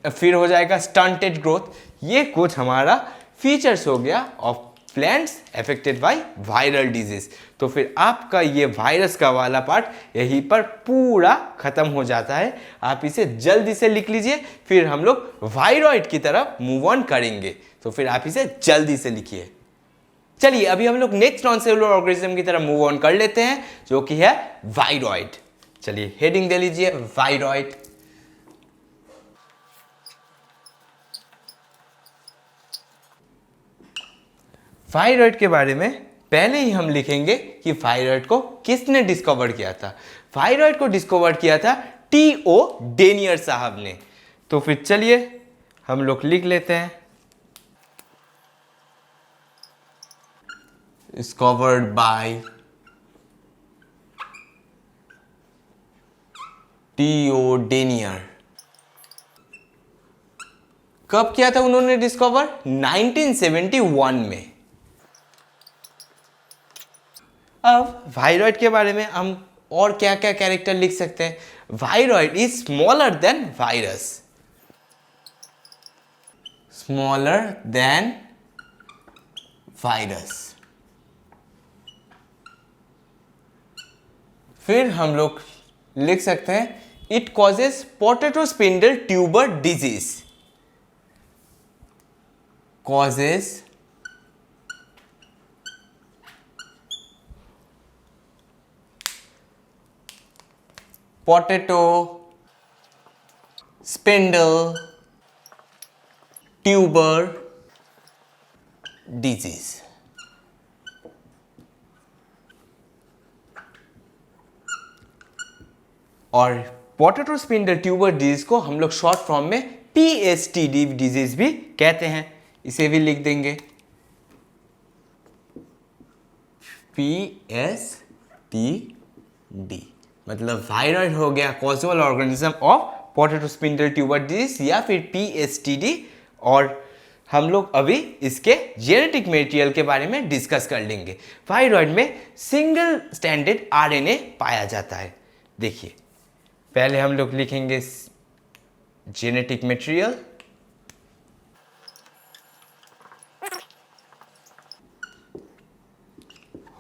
फिर हो जाएगा स्टंटेड ग्रोथ। ये कुछ हमारा फीचर्स हो गया of plants affected by viral disease. तो फिर आपका ये वायरस का वाला पार्ट यहीं पर पूरा खत्म हो जाता है। आप इसे जल्दी से लिख लीजिए, फिर हम लोग वायरॉइड की तरफ मूव ऑन करेंगे। तो फिर आप इसे जल्दी से लिखिए। चलिए अभी हम लोग नेक्स्ट नॉन सेलुलर ऑर्गेनिज्म की तरफ मूव ऑन कर लेते हैं, जो कि है वायरॉइड। चलिए हेडिंग दे लीजिए, वायरॉइड। वायरॉइड के बारे में पहले ही हम लिखेंगे कि वायरॉइड को किसने डिस्कवर किया था। वायरॉइड को डिस्कवर किया था T.O. डेनियर साहब ने। तो फिर चलिए हम लोग लिख लेते हैं, discovered by T.O. डेनियर। कब किया था उन्होंने डिस्कवर? 1971 में। अब वायरॉइड के बारे में हम और क्या क्या कैरेक्टर लिख सकते हैं। Viroid is smaller than virus, smaller than virus. फिर हम लोग लिख सकते हैं it causes potato spindle tuber disease, causes potato spindle tuber disease। और पोटैटो स्पिंडल ट्यूबर डिजीज को हम लोग शॉर्ट फॉर्म में PSTD डिजीज भी कहते हैं, इसे भी लिख देंगे PSTD। मतलब वायरॉइड हो गया casual organism of potato spindle tuber disease या फिर PSTD। और हम लोग अभी इसके जेनेटिक मटेरियल के बारे में डिस्कस कर लेंगे। वायरॉइड में सिंगल स्टैंडर्ड RNA पाया जाता है। देखिए पहले हम लोग लिखेंगे जेनेटिक मटेरियल,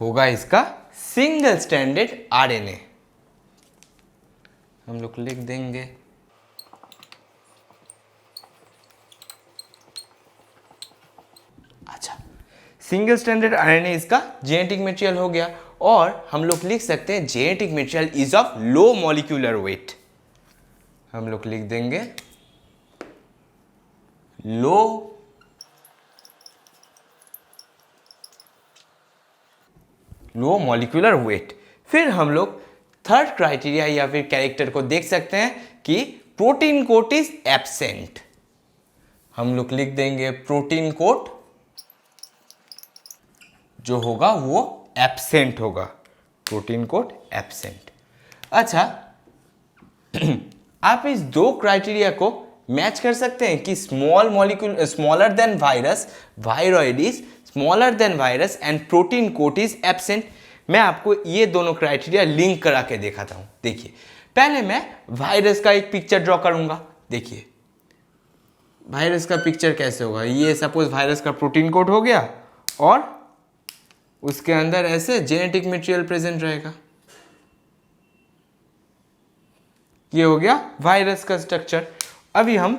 होगा इसका सिंगल स्टैंडर्ड RNA, हम लोग लिख देंगे सिंगल स्ट्रैंडेड आरएनए इसका जेनेटिक मटेरियल हो गया। और हम लोग लिख सकते हैं genetic material is of low molecular weight. हम लोग लिख देंगे लो मॉलिक्यूलर वेट। फिर हम लोग थर्ड क्राइटेरिया या फिर कैरेक्टर को देख सकते हैं कि प्रोटीन कोट इज एब्सेंट। हम लोग लिख देंगे प्रोटीन कोट जो होगा वो एब्सेंट होगा, प्रोटीन कोट एब्सेंट। अच्छा, आप इस दो क्राइटेरिया को मैच कर सकते हैं कि small molecule smaller than virus, viroid is smaller than virus and protein coat is absent. मैं आपको ये दोनों क्राइटेरिया लिंक करा के दिखाता हूं। देखिए, पहले मैं वायरस का एक पिक्चर ड्रॉ करूंगा। देखिए वायरस का पिक्चर कैसे होगा। ये सपोज वायरस का प्रोटीन कोड हो गया और उसके अंदर ऐसे जेनेटिक मटेरियल प्रेजेंट रहेगा। ये हो गया वायरस का स्ट्रक्चर। अभी हम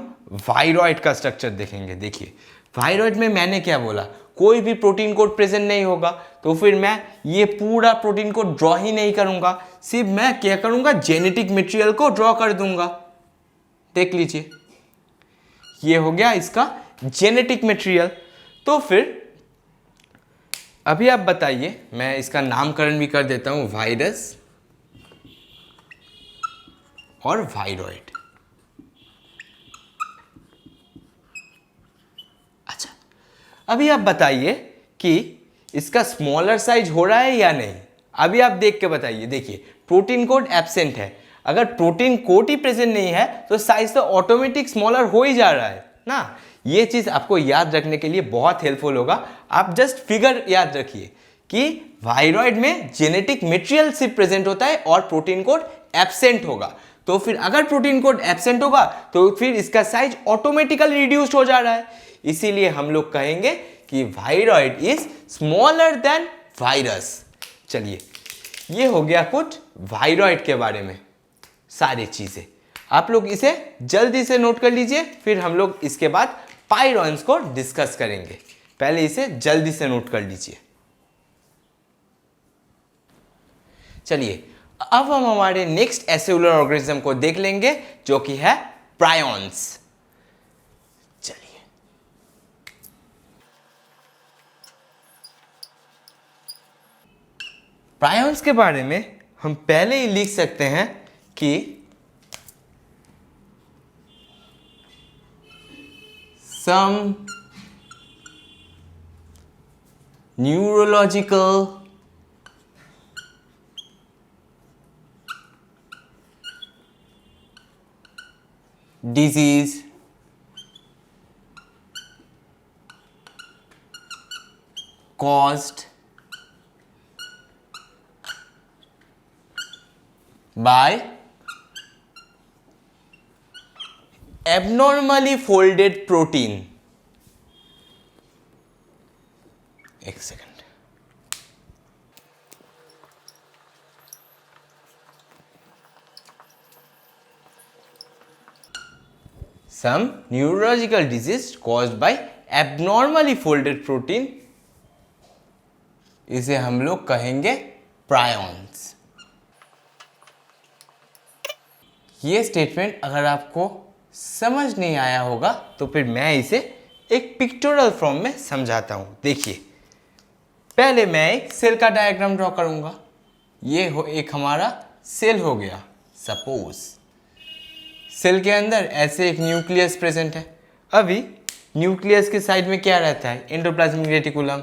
वायरॉइड का स्ट्रक्चर देखेंगे। देखिए वायरॉइड में मैंने क्या बोला, कोई भी प्रोटीन कोड प्रेजेंट नहीं होगा, तो फिर मैं ये पूरा प्रोटीन कोड ड्रॉ ही नहीं करूंगा, सिर्फ मैं क्या करूंगा, जेनेटिक मटेरियल को ड्रॉ कर दूंगा। देख लीजिए ये हो गया इसका जेनेटिक मटेरियल। तो फिर अभी आप बताइए, मैं इसका नामकरण भी कर देता हूं, वायरस और वायरॉइड। अच्छा, अभी आप बताइए कि इसका स्मॉलर साइज हो रहा है या नहीं। अभी आप देख के बताइए। देखिए प्रोटीन कोड एब्सेंट है, अगर प्रोटीन कोड ही प्रेजेंट नहीं है तो साइज तो ऑटोमेटिक स्मॉलर हो ही जा रहा है ना। ये चीज आपको याद रखने के लिए बहुत हेल्पफुल होगा। आप जस्ट फिगर याद रखिए कि वायरॉइड में जेनेटिक मटेरियल सिर्फ प्रेजेंट होता है और प्रोटीन कोड एब्सेंट होगा। तो फिर अगर प्रोटीन कोड एब्सेंट होगा तो फिर इसका साइज ऑटोमेटिकली रिड्यूस्ड हो जा रहा है। इसीलिए हम लोग कहेंगे कि viroid is smaller than virus. चलिए, ये हो गया कुछ वायरॉइड के बारे में सारी चीजें। आप लोग इसे जल्दी से नोट कर लीजिए, फिर हम लोग इसके बाद पायरॉन्स को डिस्कस करेंगे। पहले इसे जल्दी से नोट कर लीजिए। चलिए, अब हम हमारे नेक्स्ट एसेलुलर ऑर्गेनिज्म को देख लेंगे जो कि है प्रायॉन्स। चलिए, प्रायॉन्स के बारे में हम पहले ही लिख सकते हैं कि some neurological disease caused by abnormally folded protein। एक second, some neurological disease caused by abnormally folded protein, इसे हम लोग कहेंगे प्रायॉन्स। ये स्टेटमेंट अगर आपको समझ नहीं आया होगा तो फिर मैं इसे एक पिक्टोरियल फॉर्म में समझाता हूं। देखिए, पहले मैं एक सेल का डायग्राम ड्रॉ करूंगा। ये हो एक हमारा सेल हो गया। सपोज सेल के अंदर ऐसे एक न्यूक्लियस प्रेजेंट है। अभी न्यूक्लियस के साइड में क्या रहता है, एंडोप्लाज्मिक रेटिकुलम,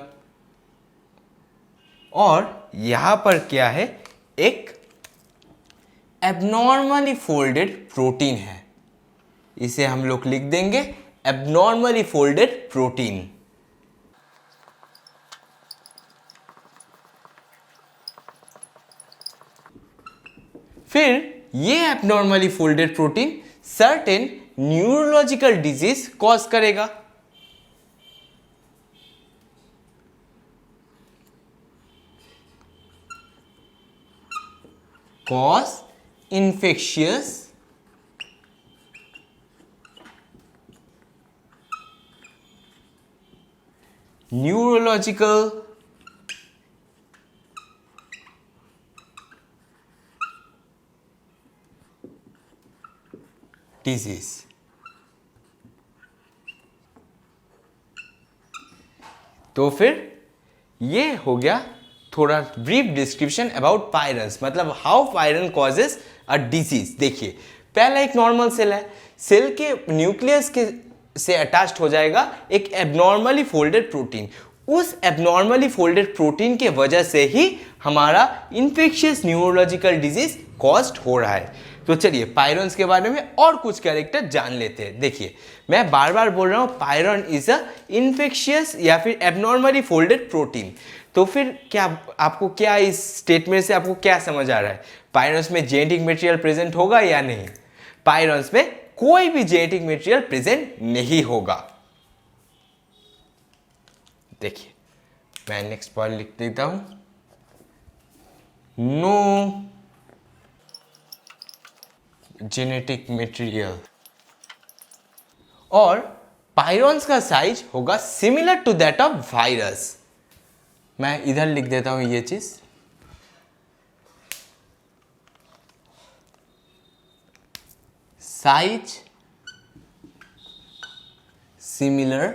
और यहां पर क्या है, एक एबनॉर्मली फोल्डेड प्रोटीन है। इसे हम लोग लिख देंगे एबनॉर्मली फोल्डेड प्रोटीन। फिर ये abnormally folded protein certain neurological disease cause करेगा। Cause infectious neurological disease. तो फिर ये हो गया थोड़ा ब्रीफ डिस्क्रिप्शन अबाउट पायरन्स, मतलब हाउ पायरन कॉजेस अ डिजीज। देखिए पहला एक नॉर्मल सेल है, सेल के न्यूक्लियस के से अटैच्ड हो जाएगा एक एबनॉर्मली फोल्डेड प्रोटीन। उस एबनॉर्मली फोल्डेड प्रोटीन के वजह से ही हमारा इन्फेक्शियस न्यूरोलॉजिकल डिजीज कॉज्ड हो रहा है। तो चलिए पायरन्स के बारे में और कुछ कैरेक्टर जान लेते हैं। देखिए मैं बार बार बोल रहा हूँ पायरन इज अ इन्फेक्शियस या फिर एबनॉर्मली फोल्डेड प्रोटीन। तो फिर क्या आपको क्या इस स्टेटमेंट से आपको क्या समझ आ रहा है? पायरन्स में जेनेटिक मटेरियल प्रेजेंट होगा या नहीं? पायरन्स में कोई भी जेनेटिक मटेरियल प्रेजेंट नहीं होगा। देखिए मैं नेक्स्ट पॉइंट लिख देता हूं, नो जेनेटिक मटेरियल। और पायरन्स का साइज होगा similar to that of virus. मैं इधर लिख देता हूं ये चीज, साइज सिमिलर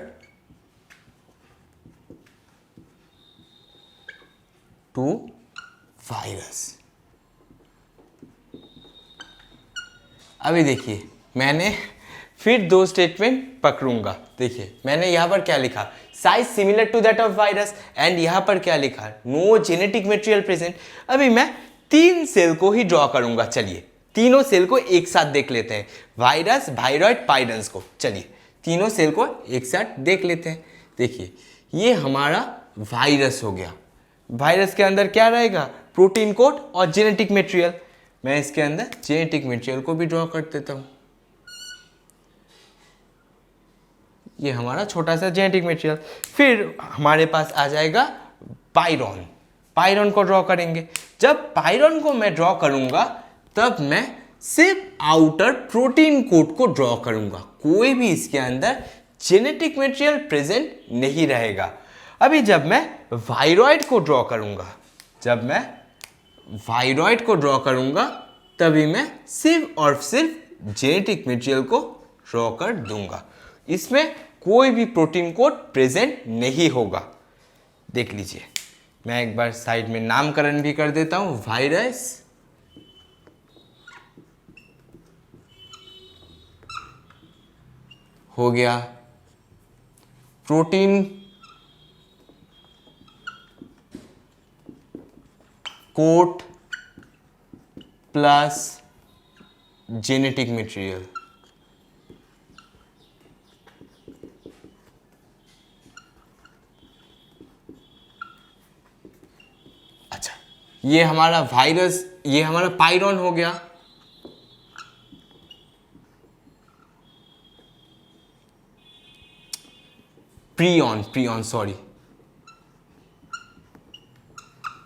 टू वायरस। अभी देखिए मैंने फिर दो स्टेटमेंट पकड़ूंगा। देखिए मैंने यहां पर क्या लिखा, size similar to that of virus, and यहां पर क्या लिखा, नो जेनेटिक मटेरियल प्रेजेंट। अभी मैं तीन सेल को ही ड्रॉ करूंगा। चलिए तीनों सेल को एक साथ देख लेते हैं, वायरस, वायरॉइड, पायरन्स को। चलिए तीनों सेल को एक साथ देख लेते हैं। देखिए ये हमारा वायरस हो गया। वायरस के अंदर क्या रहेगा, प्रोटीन कोड और जेनेटिक मटेरियल। मैं इसके अंदर जेनेटिक मटेरियल को भी ड्रॉ कर देता हूं। ये हमारा छोटा सा जेनेटिक मटेरियल। फिर हमारे पास आ जाएगा पायरॉन। पायरॉन को ड्रॉ करेंगे। जब पायरॉन को मैं ड्रॉ करूंगा तब मैं सिर्फ आउटर प्रोटीन कोड को ड्रॉ करूंगा, कोई भी इसके अंदर जेनेटिक मटेरियल प्रेजेंट नहीं रहेगा। अभी जब मैं वायरॉइड को ड्रॉ करूंगा, जब मैं वायरॉइड को ड्रॉ करूंगा तभी मैं सिर्फ और सिर्फ जेनेटिक मटेरियल को ड्रॉ कर दूंगा। इसमें कोई भी प्रोटीन कोड प्रेजेंट नहीं होगा। देख लीजिए मैं एक बार साइड में नामकरण भी कर देता हूं, वायरस, हो गया protein code plus genetic material. अच्छा ये हमारा वायरस, ये हमारा पायरॉन हो गया। प्रियॉन सॉरी,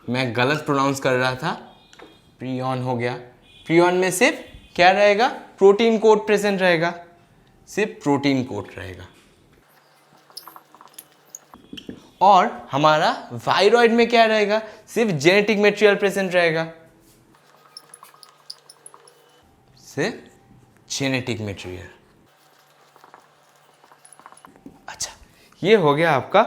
मैं गलत प्रोनाउंस कर रहा था। प्रियॉन हो गया। प्रियॉन में सिर्फ क्या रहेगा, प्रोटीन कोड प्रेजेंट रहेगा, सिर्फ प्रोटीन कोड रहेगा। और हमारा वायरॉइड में क्या रहेगा, सिर्फ जेनेटिक मटेरियल प्रेजेंट रहेगा, सिर्फ जेनेटिक मटेरियल। अच्छा ये हो गया आपका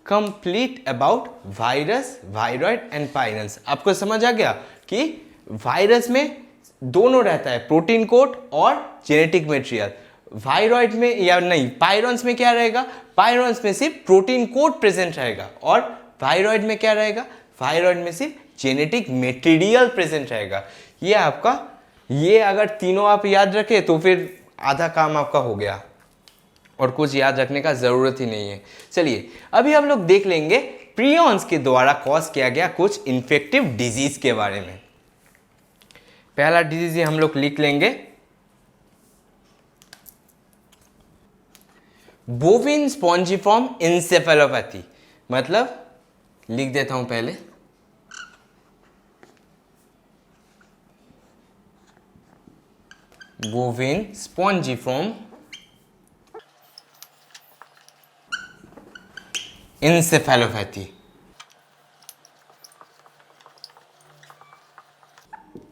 complete about virus, viroid and prions. आपको समझ आ गया कि वायरस में दोनों रहता है, प्रोटीन कोड और जेनेटिक मटेरियल। वायरॉइड में या नहीं, पायरन्स में क्या रहेगा, पायरन्स में सिर्फ प्रोटीन कोड प्रेजेंट रहेगा, और वायरॉइड में क्या रहेगा, वायरॉइड में सिर्फ जेनेटिक मटेरियल प्रेजेंट रहेगा। ये आपका, ये अगर तीनों आप याद रखें तो फिर आधा काम आपका हो गया और कुछ याद रखने का जरूरत ही नहीं है। चलिए अभी हम लोग देख लेंगे प्रियॉन्स के द्वारा कॉज किया गया कुछ इन्फेक्टिव डिजीज के बारे में। पहला डिजीज हम लोग लिख लेंगे, बोविन स्पॉन्जिफॉर्म इंसेफेलोपैथी। मतलब लिख देता हूं पहले, बोविन स्पॉन्जिफॉर्म इंसेफेलोपैथी।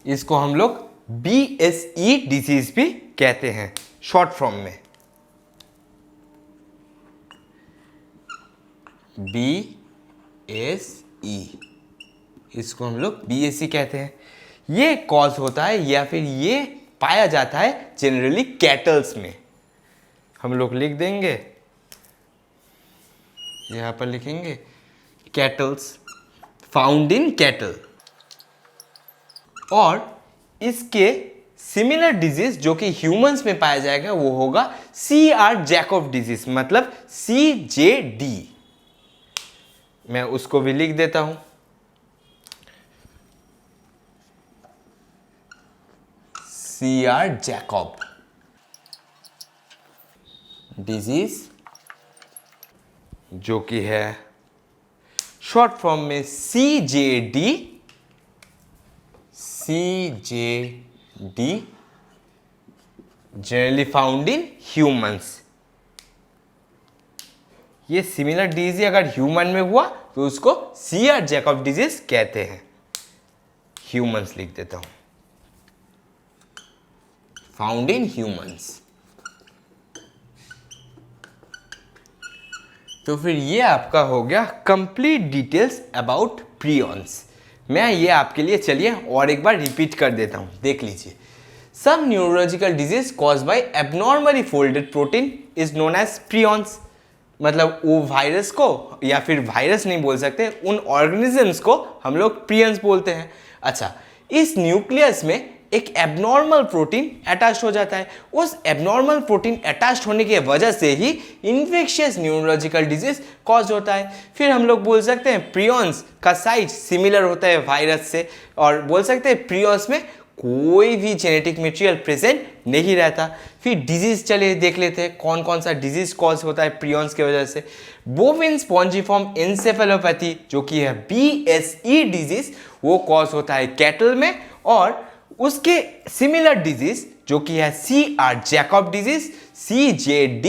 इसको हम लोग BSE डिजीज भी कहते हैं शॉर्ट फॉर्म में। BSE, इसको हम लोग BSE कहते हैं। ये कॉज होता है या फिर ये पाया जाता है जनरली कैटल्स में। हम लोग लिख देंगे, यहां पर लिखेंगे कैटल्स, फाउंड इन कैटल। और इसके सिमिलर डिजीज जो कि ह्यूमंस में पाया जाएगा वो होगा CR जैकब डिजीज, मतलब CJD। मैं उसको भी लिख देता हूं, CR जैकब डिजीज, जो कि है शॉर्ट फॉर्म में CJD generally found in humans. ये सिमिलर डिजीज अगर ह्यूमन में हुआ तो उसको CR जैकब डिजीज कहते हैं। ह्यूमंस लिख देता हूं, फाउंड इन ह्यूमंस। तो फिर ये आपका हो गया कंप्लीट डिटेल्स अबाउट प्रियॉन्स। मैं ये आपके लिए चलिए और एक बार रिपीट कर देता हूं, देख लीजिए। Some neurological disease cause by abnormally folded protein is known as prions. मतलब वो वायरस को, या फिर वायरस नहीं बोल सकते, उन ऑर्गेनिजम्स को हम लोग प्रियंस बोलते हैं। अच्छा, इस न्यूक्लियस में एक एबनॉर्मल प्रोटीन अटैच हो जाता है। उस एबनॉर्मल प्रोटीन अटैच होने की वजह से ही इन्फेक्शियस न्यूरोलॉजिकल डिजीज कॉज होता है। फिर हम लोग बोल सकते हैं प्रियॉन्स का साइज सिमिलर होता है वायरस से, और बोल सकते हैं प्रियॉन्स में कोई भी जेनेटिक मटेरियल प्रेजेंट नहीं रहता। फिर डिजीज चले देख लेते हैं कौन कौन सा डिजीज कॉज होता है प्रियॉन्स की वजह से। बोविन स्पॉन्जिफॉर्म इंसेफेलोपैथी जो कि है BSE डिजीज, वो कॉज होता है कैटल में। और उसके सिमिलर डिजीज जो कि है CR Jacob disease CJD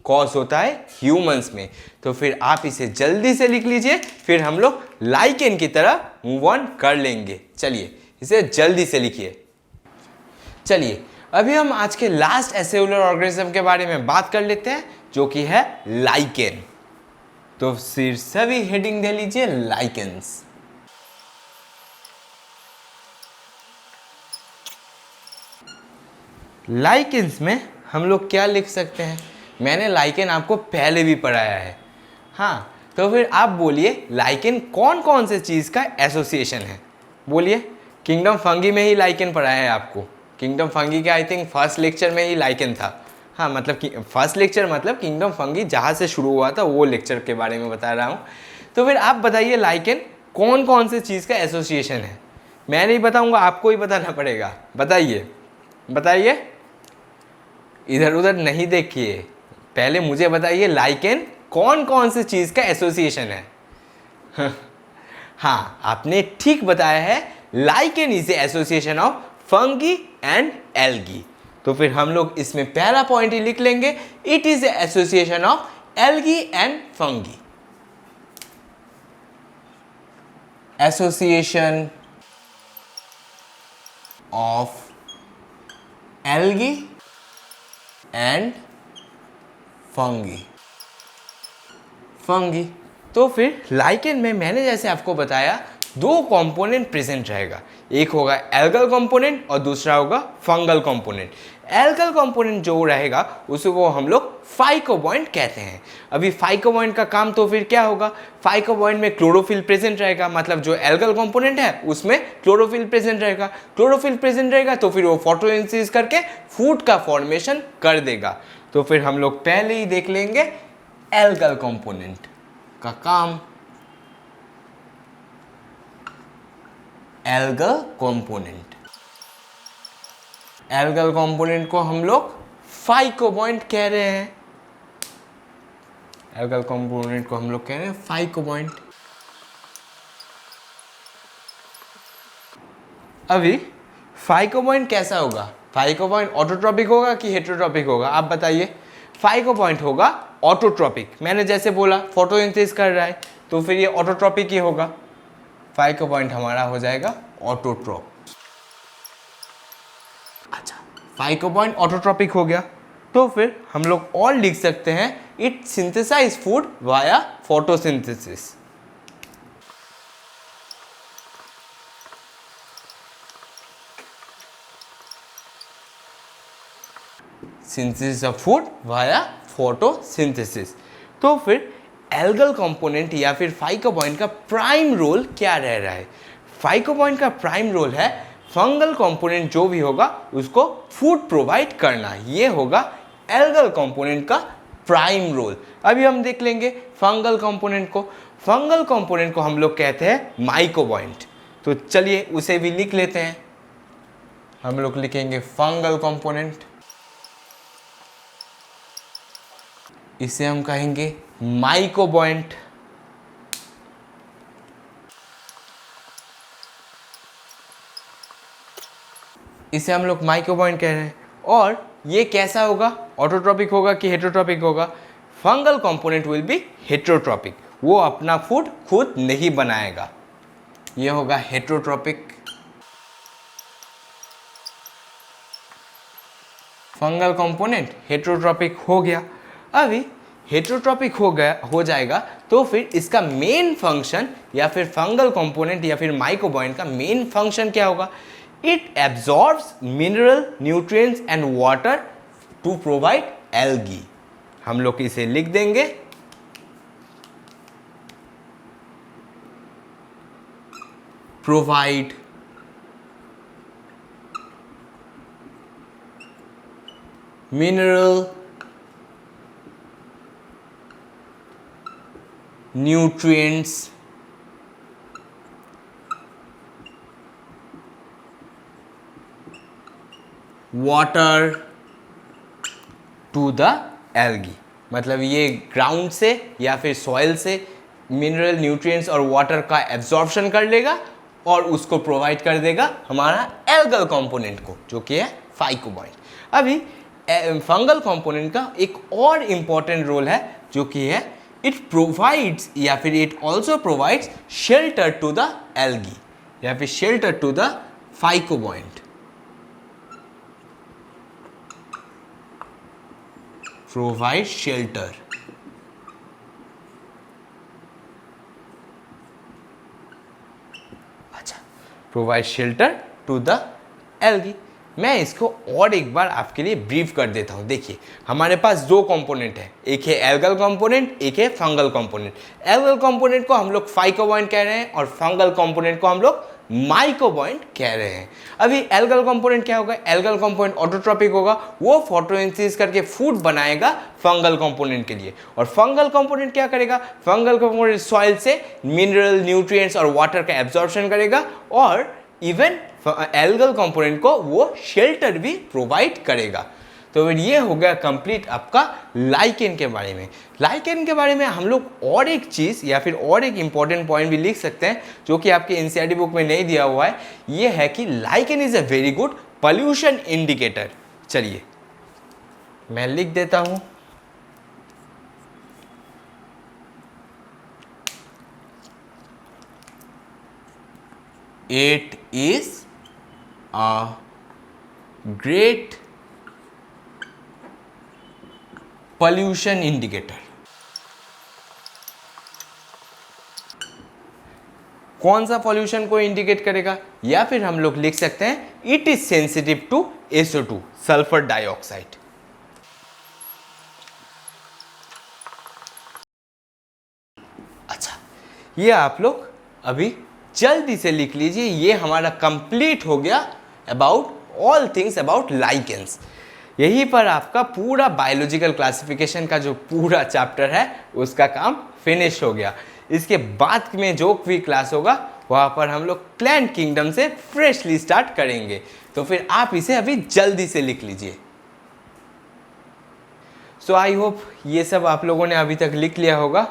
cause होता है ह्यूमंस में। तो फिर आप इसे जल्दी से लिख लीजिए, फिर हम लोग लाइकेन की तरह मूव ऑन कर लेंगे। चलिए इसे जल्दी से लिखिए। चलिए अभी हम आज के लास्ट एसेलुलर ऑर्गेनिज्म के बारे में बात कर लेते हैं, जो कि है लाइकेन। तो फिर सभी हेडिंग दे लीजिए लाइकेन्स। लाइकेन्स में हम लोग क्या लिख सकते हैं? मैंने लाइकेन आपको पहले भी पढ़ाया है। हाँ, तो फिर आप बोलिए लाइकेन कौन कौन से चीज़ का एसोसिएशन है? बोलिए। किंगडम फंगी में ही लाइकेन पढ़ाया है आपको। किंगडम फंगी के आई थिंक फर्स्ट लेक्चर में ही लाइकेन था। हाँ, मतलब कि फर्स्ट लेक्चर मतलब किंगडम फंगी जहाँ से शुरू हुआ था वो लेक्चर के बारे में बता रहा हूँ। तो फिर आप बताइए लाइकेन कौन कौन से चीज़ का एसोसिएशन है? मैं नहीं बताऊँगा, आपको ही बताना पड़ेगा। बताइए बताइए, इधर उधर नहीं देखिए, पहले मुझे बताइए लाइकेन कौन कौन से चीज़ का एसोसिएशन है? हाँ, आपने ठीक बताया है, lichen is association of fungi and algae. तो फिर हम लोग इसमें पहला पॉइंट ही लिख लेंगे, it is association of algae and fungi. Association of algae and fungi. तो फिर लाइकेन में मैंने जैसे आपको बताया दो कंपोनेंट प्रेजेंट रहेगा, एक होगा एल्गल कंपोनेंट और दूसरा होगा फंगल कंपोनेंट। एल्गल कंपोनेंट जो रहेगा उसको हम लोग फाइकोबॉन्ड कहते हैं। अभी फाइकोबॉन्ड का काम तो फिर क्या होगा? फाइकोबॉन्ड में क्लोरोफिल प्रेजेंट रहेगा, मतलब जो एल्गल कंपोनेंट है उसमें क्लोरोफिल प्रेजेंट रहेगा। क्लोरोफिल प्रेजेंट रहेगा तो फिर वो फोटोसिंथेसिस करके फूड का फॉर्मेशन कर देगा। तो फिर हम लोग पहले ही देख लेंगे एल्गल कंपोनेंट का काम। एल्गल कंपोनेंट, एल्गल कंपोनेंट को हम लोग फाइकोबॉन्ड कह रहे हैं। एल्गल कंपोनेंट को हम लोग कह रहे हैं फाइकोबॉन्ड। अभी फाइकोबॉन्ड कैसा होगा? फाइकोबॉन्ड ऑटोट्रॉपिक होगा कि हेटेरोट्रॉपिक होगा? आप बताइए। फाइकोबॉन्ड होगा ऑटोट्रॉपिक, मैंने जैसे बोला फोटोसिंथेसिस कर रहा है तो फिर ये ऑटोट्रॉपिक ही होगा। 5 का पॉइंट हमारा हो जाएगा ऑटोट्रॉप। अच्छा, 5 का पॉइंट ऑटोट्रॉपिक हो गया, तो फिर हम लोग और लिख सकते हैं it synthesize food via photosynthesis. Synthesis of food via photosynthesis. तो फिर एल्गल कंपोनेंट या फिर 5 का पॉइंट का प्राइम रोल क्या रह रहा है? 5 का पॉइंट का प्राइम रोल है फंगल कंपोनेंट जो भी होगा उसको फूड प्रोवाइड करना, ये होगा एल्गल कंपोनेंट का प्राइम रोल। अभी हम देख लेंगे फंगल कंपोनेंट को। फंगल कंपोनेंट को हम लोग कहते हैं माइकोपॉइंट, तो चलिए उसे भी लिख लेते हैं। हम लोग लिखेंगे फंगल कंपोनेंट, इसे हम कहेंगे माइकोपॉइंट। इसे हम लोग माइकोपॉइंट कह रहे हैं। और ये कैसा होगा, ऑटोट्रॉपिक होगा कि हेटेरोट्रॉपिक होगा? Fungal component will be heterotrophic, वो अपना फूड खुद नहीं बनाएगा, ये होगा हेटेरोट्रॉपिक। फंगल कंपोनेंट हेटेरोट्रॉपिक हो गया। अभी हेटेरोट्रॉपिक हो जाएगा तो फिर इसका मेन फंक्शन या फिर फंगल कंपोनेंट या फिर माइकोपॉइंट का मेन फंक्शन क्या होगा? It absorbs mineral, nutrients and water to provide algae. हम लोग इसे लिख देंगे provide mineral, nutrients, water to the algae। मतलब ये ग्राउंड से या फिर सॉइल से मिनरल, न्यूट्रिएंट्स और वाटर का एब्जॉर्प्शन कर लेगा और उसको प्रोवाइड कर देगा हमारा एल्गल कंपोनेंट को, जो कि है फाइकोपॉइंट। अभी फंगल कंपोनेंट का एक और इम्पॉर्टेंट रोल है जो कि है इट प्रोवाइड्स या फिर it also provides shelter to the algae या फिर shelter to the phycobiont. Provide shelter, अच्छा, provide shelter to the algae. मैं इसको और एक बार आपके लिए ब्रीफ कर देता हूँ। देखिए हमारे पास दो कंपोनेंट है, एक है एल्गल कंपोनेंट, एक है फंगल कंपोनेंट। एल्गल कंपोनेंट को हम लोग फाइकोपॉइंट कह रहे हैं और फंगल कंपोनेंट को हम लोग माइकोपॉइंट कह रहे हैं। अभी एल्गल कंपोनेंट क्या होगा? एल्गल कंपोनेंट ऑटोट्रॉपिक होगा, वो फोटोसिंथेसिस करके फूड बनाएगा फंगल कंपोनेंट के लिए। और फंगल कंपोनेंट क्या करेगा? फंगल कंपोनेंट सॉइल से मिनरल, न्यूट्रिएंट्स और वाटर का एब्जॉर्प्शन करेगा और इवन एल्गल कंपोनेंट को वो शेल्टर भी प्रोवाइड करेगा। तो फिर ये हो गया कंप्लीट आपका लाइकेन के बारे में। लाइकेन के बारे में हम लोग और एक चीज़ या फिर और एक इंपॉर्टेंट पॉइंट भी लिख सकते हैं जो कि आपके एनसीईआरटी बुक में नहीं दिया हुआ है। ये है कि lichen is a very good pollution indicator. चलिए मैं लिख देता हूँ, it is a great pollution indicator। कौन सा पॉल्यूशन को इंडिकेट करेगा? या फिर हम लोग लिख सकते हैं it is sensitive to SO2, sulphur dioxide. अच्छा, ये आप लोग अभी जल्दी से लिख लीजिए। ये हमारा कंप्लीट हो गया about all things about lichens. यहीं पर आपका पूरा बायोलॉजिकल क्लासिफिकेशन का जो पूरा चैप्टर है उसका काम फिनिश हो गया। इसके बाद में जो भी क्लास होगा वहाँ पर हम लोग प्लांट किंगडम से फ्रेशली स्टार्ट करेंगे। तो फिर आप इसे अभी जल्दी से लिख लीजिए। सो आई होप ये सब आप लोगों ने अभी तक लिख लिया होगा।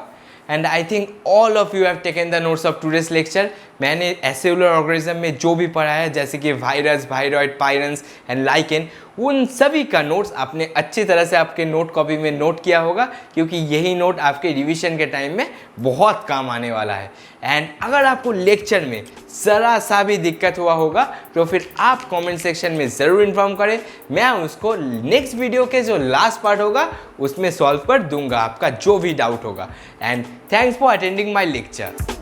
And I think all of you have taken the notes of today's lecture. मैंने एसेलुलर ऑर्गेनिज्म में जो भी पढ़ा है, जैसे कि वायरस, वायरॉइड, पायरेंस एंड लाइकेन, उन सभी का नोट्स आपने अच्छी तरह से आपके नोट कॉपी में नोट किया होगा, क्योंकि यही नोट आपके रिवीजन के टाइम में बहुत काम आने वाला है। एंड अगर आपको लेक्चर में ज़रा सा भी दिक्कत हुआ होगा तो फिर आप कमेंट सेक्शन में ज़रूर इन्फॉर्म करें, मैं उसको नेक्स्ट वीडियो के जो लास्ट पार्ट होगा उसमें सॉल्व कर दूंगा आपका जो भी डाउट होगा। And thanks for attending my lecture.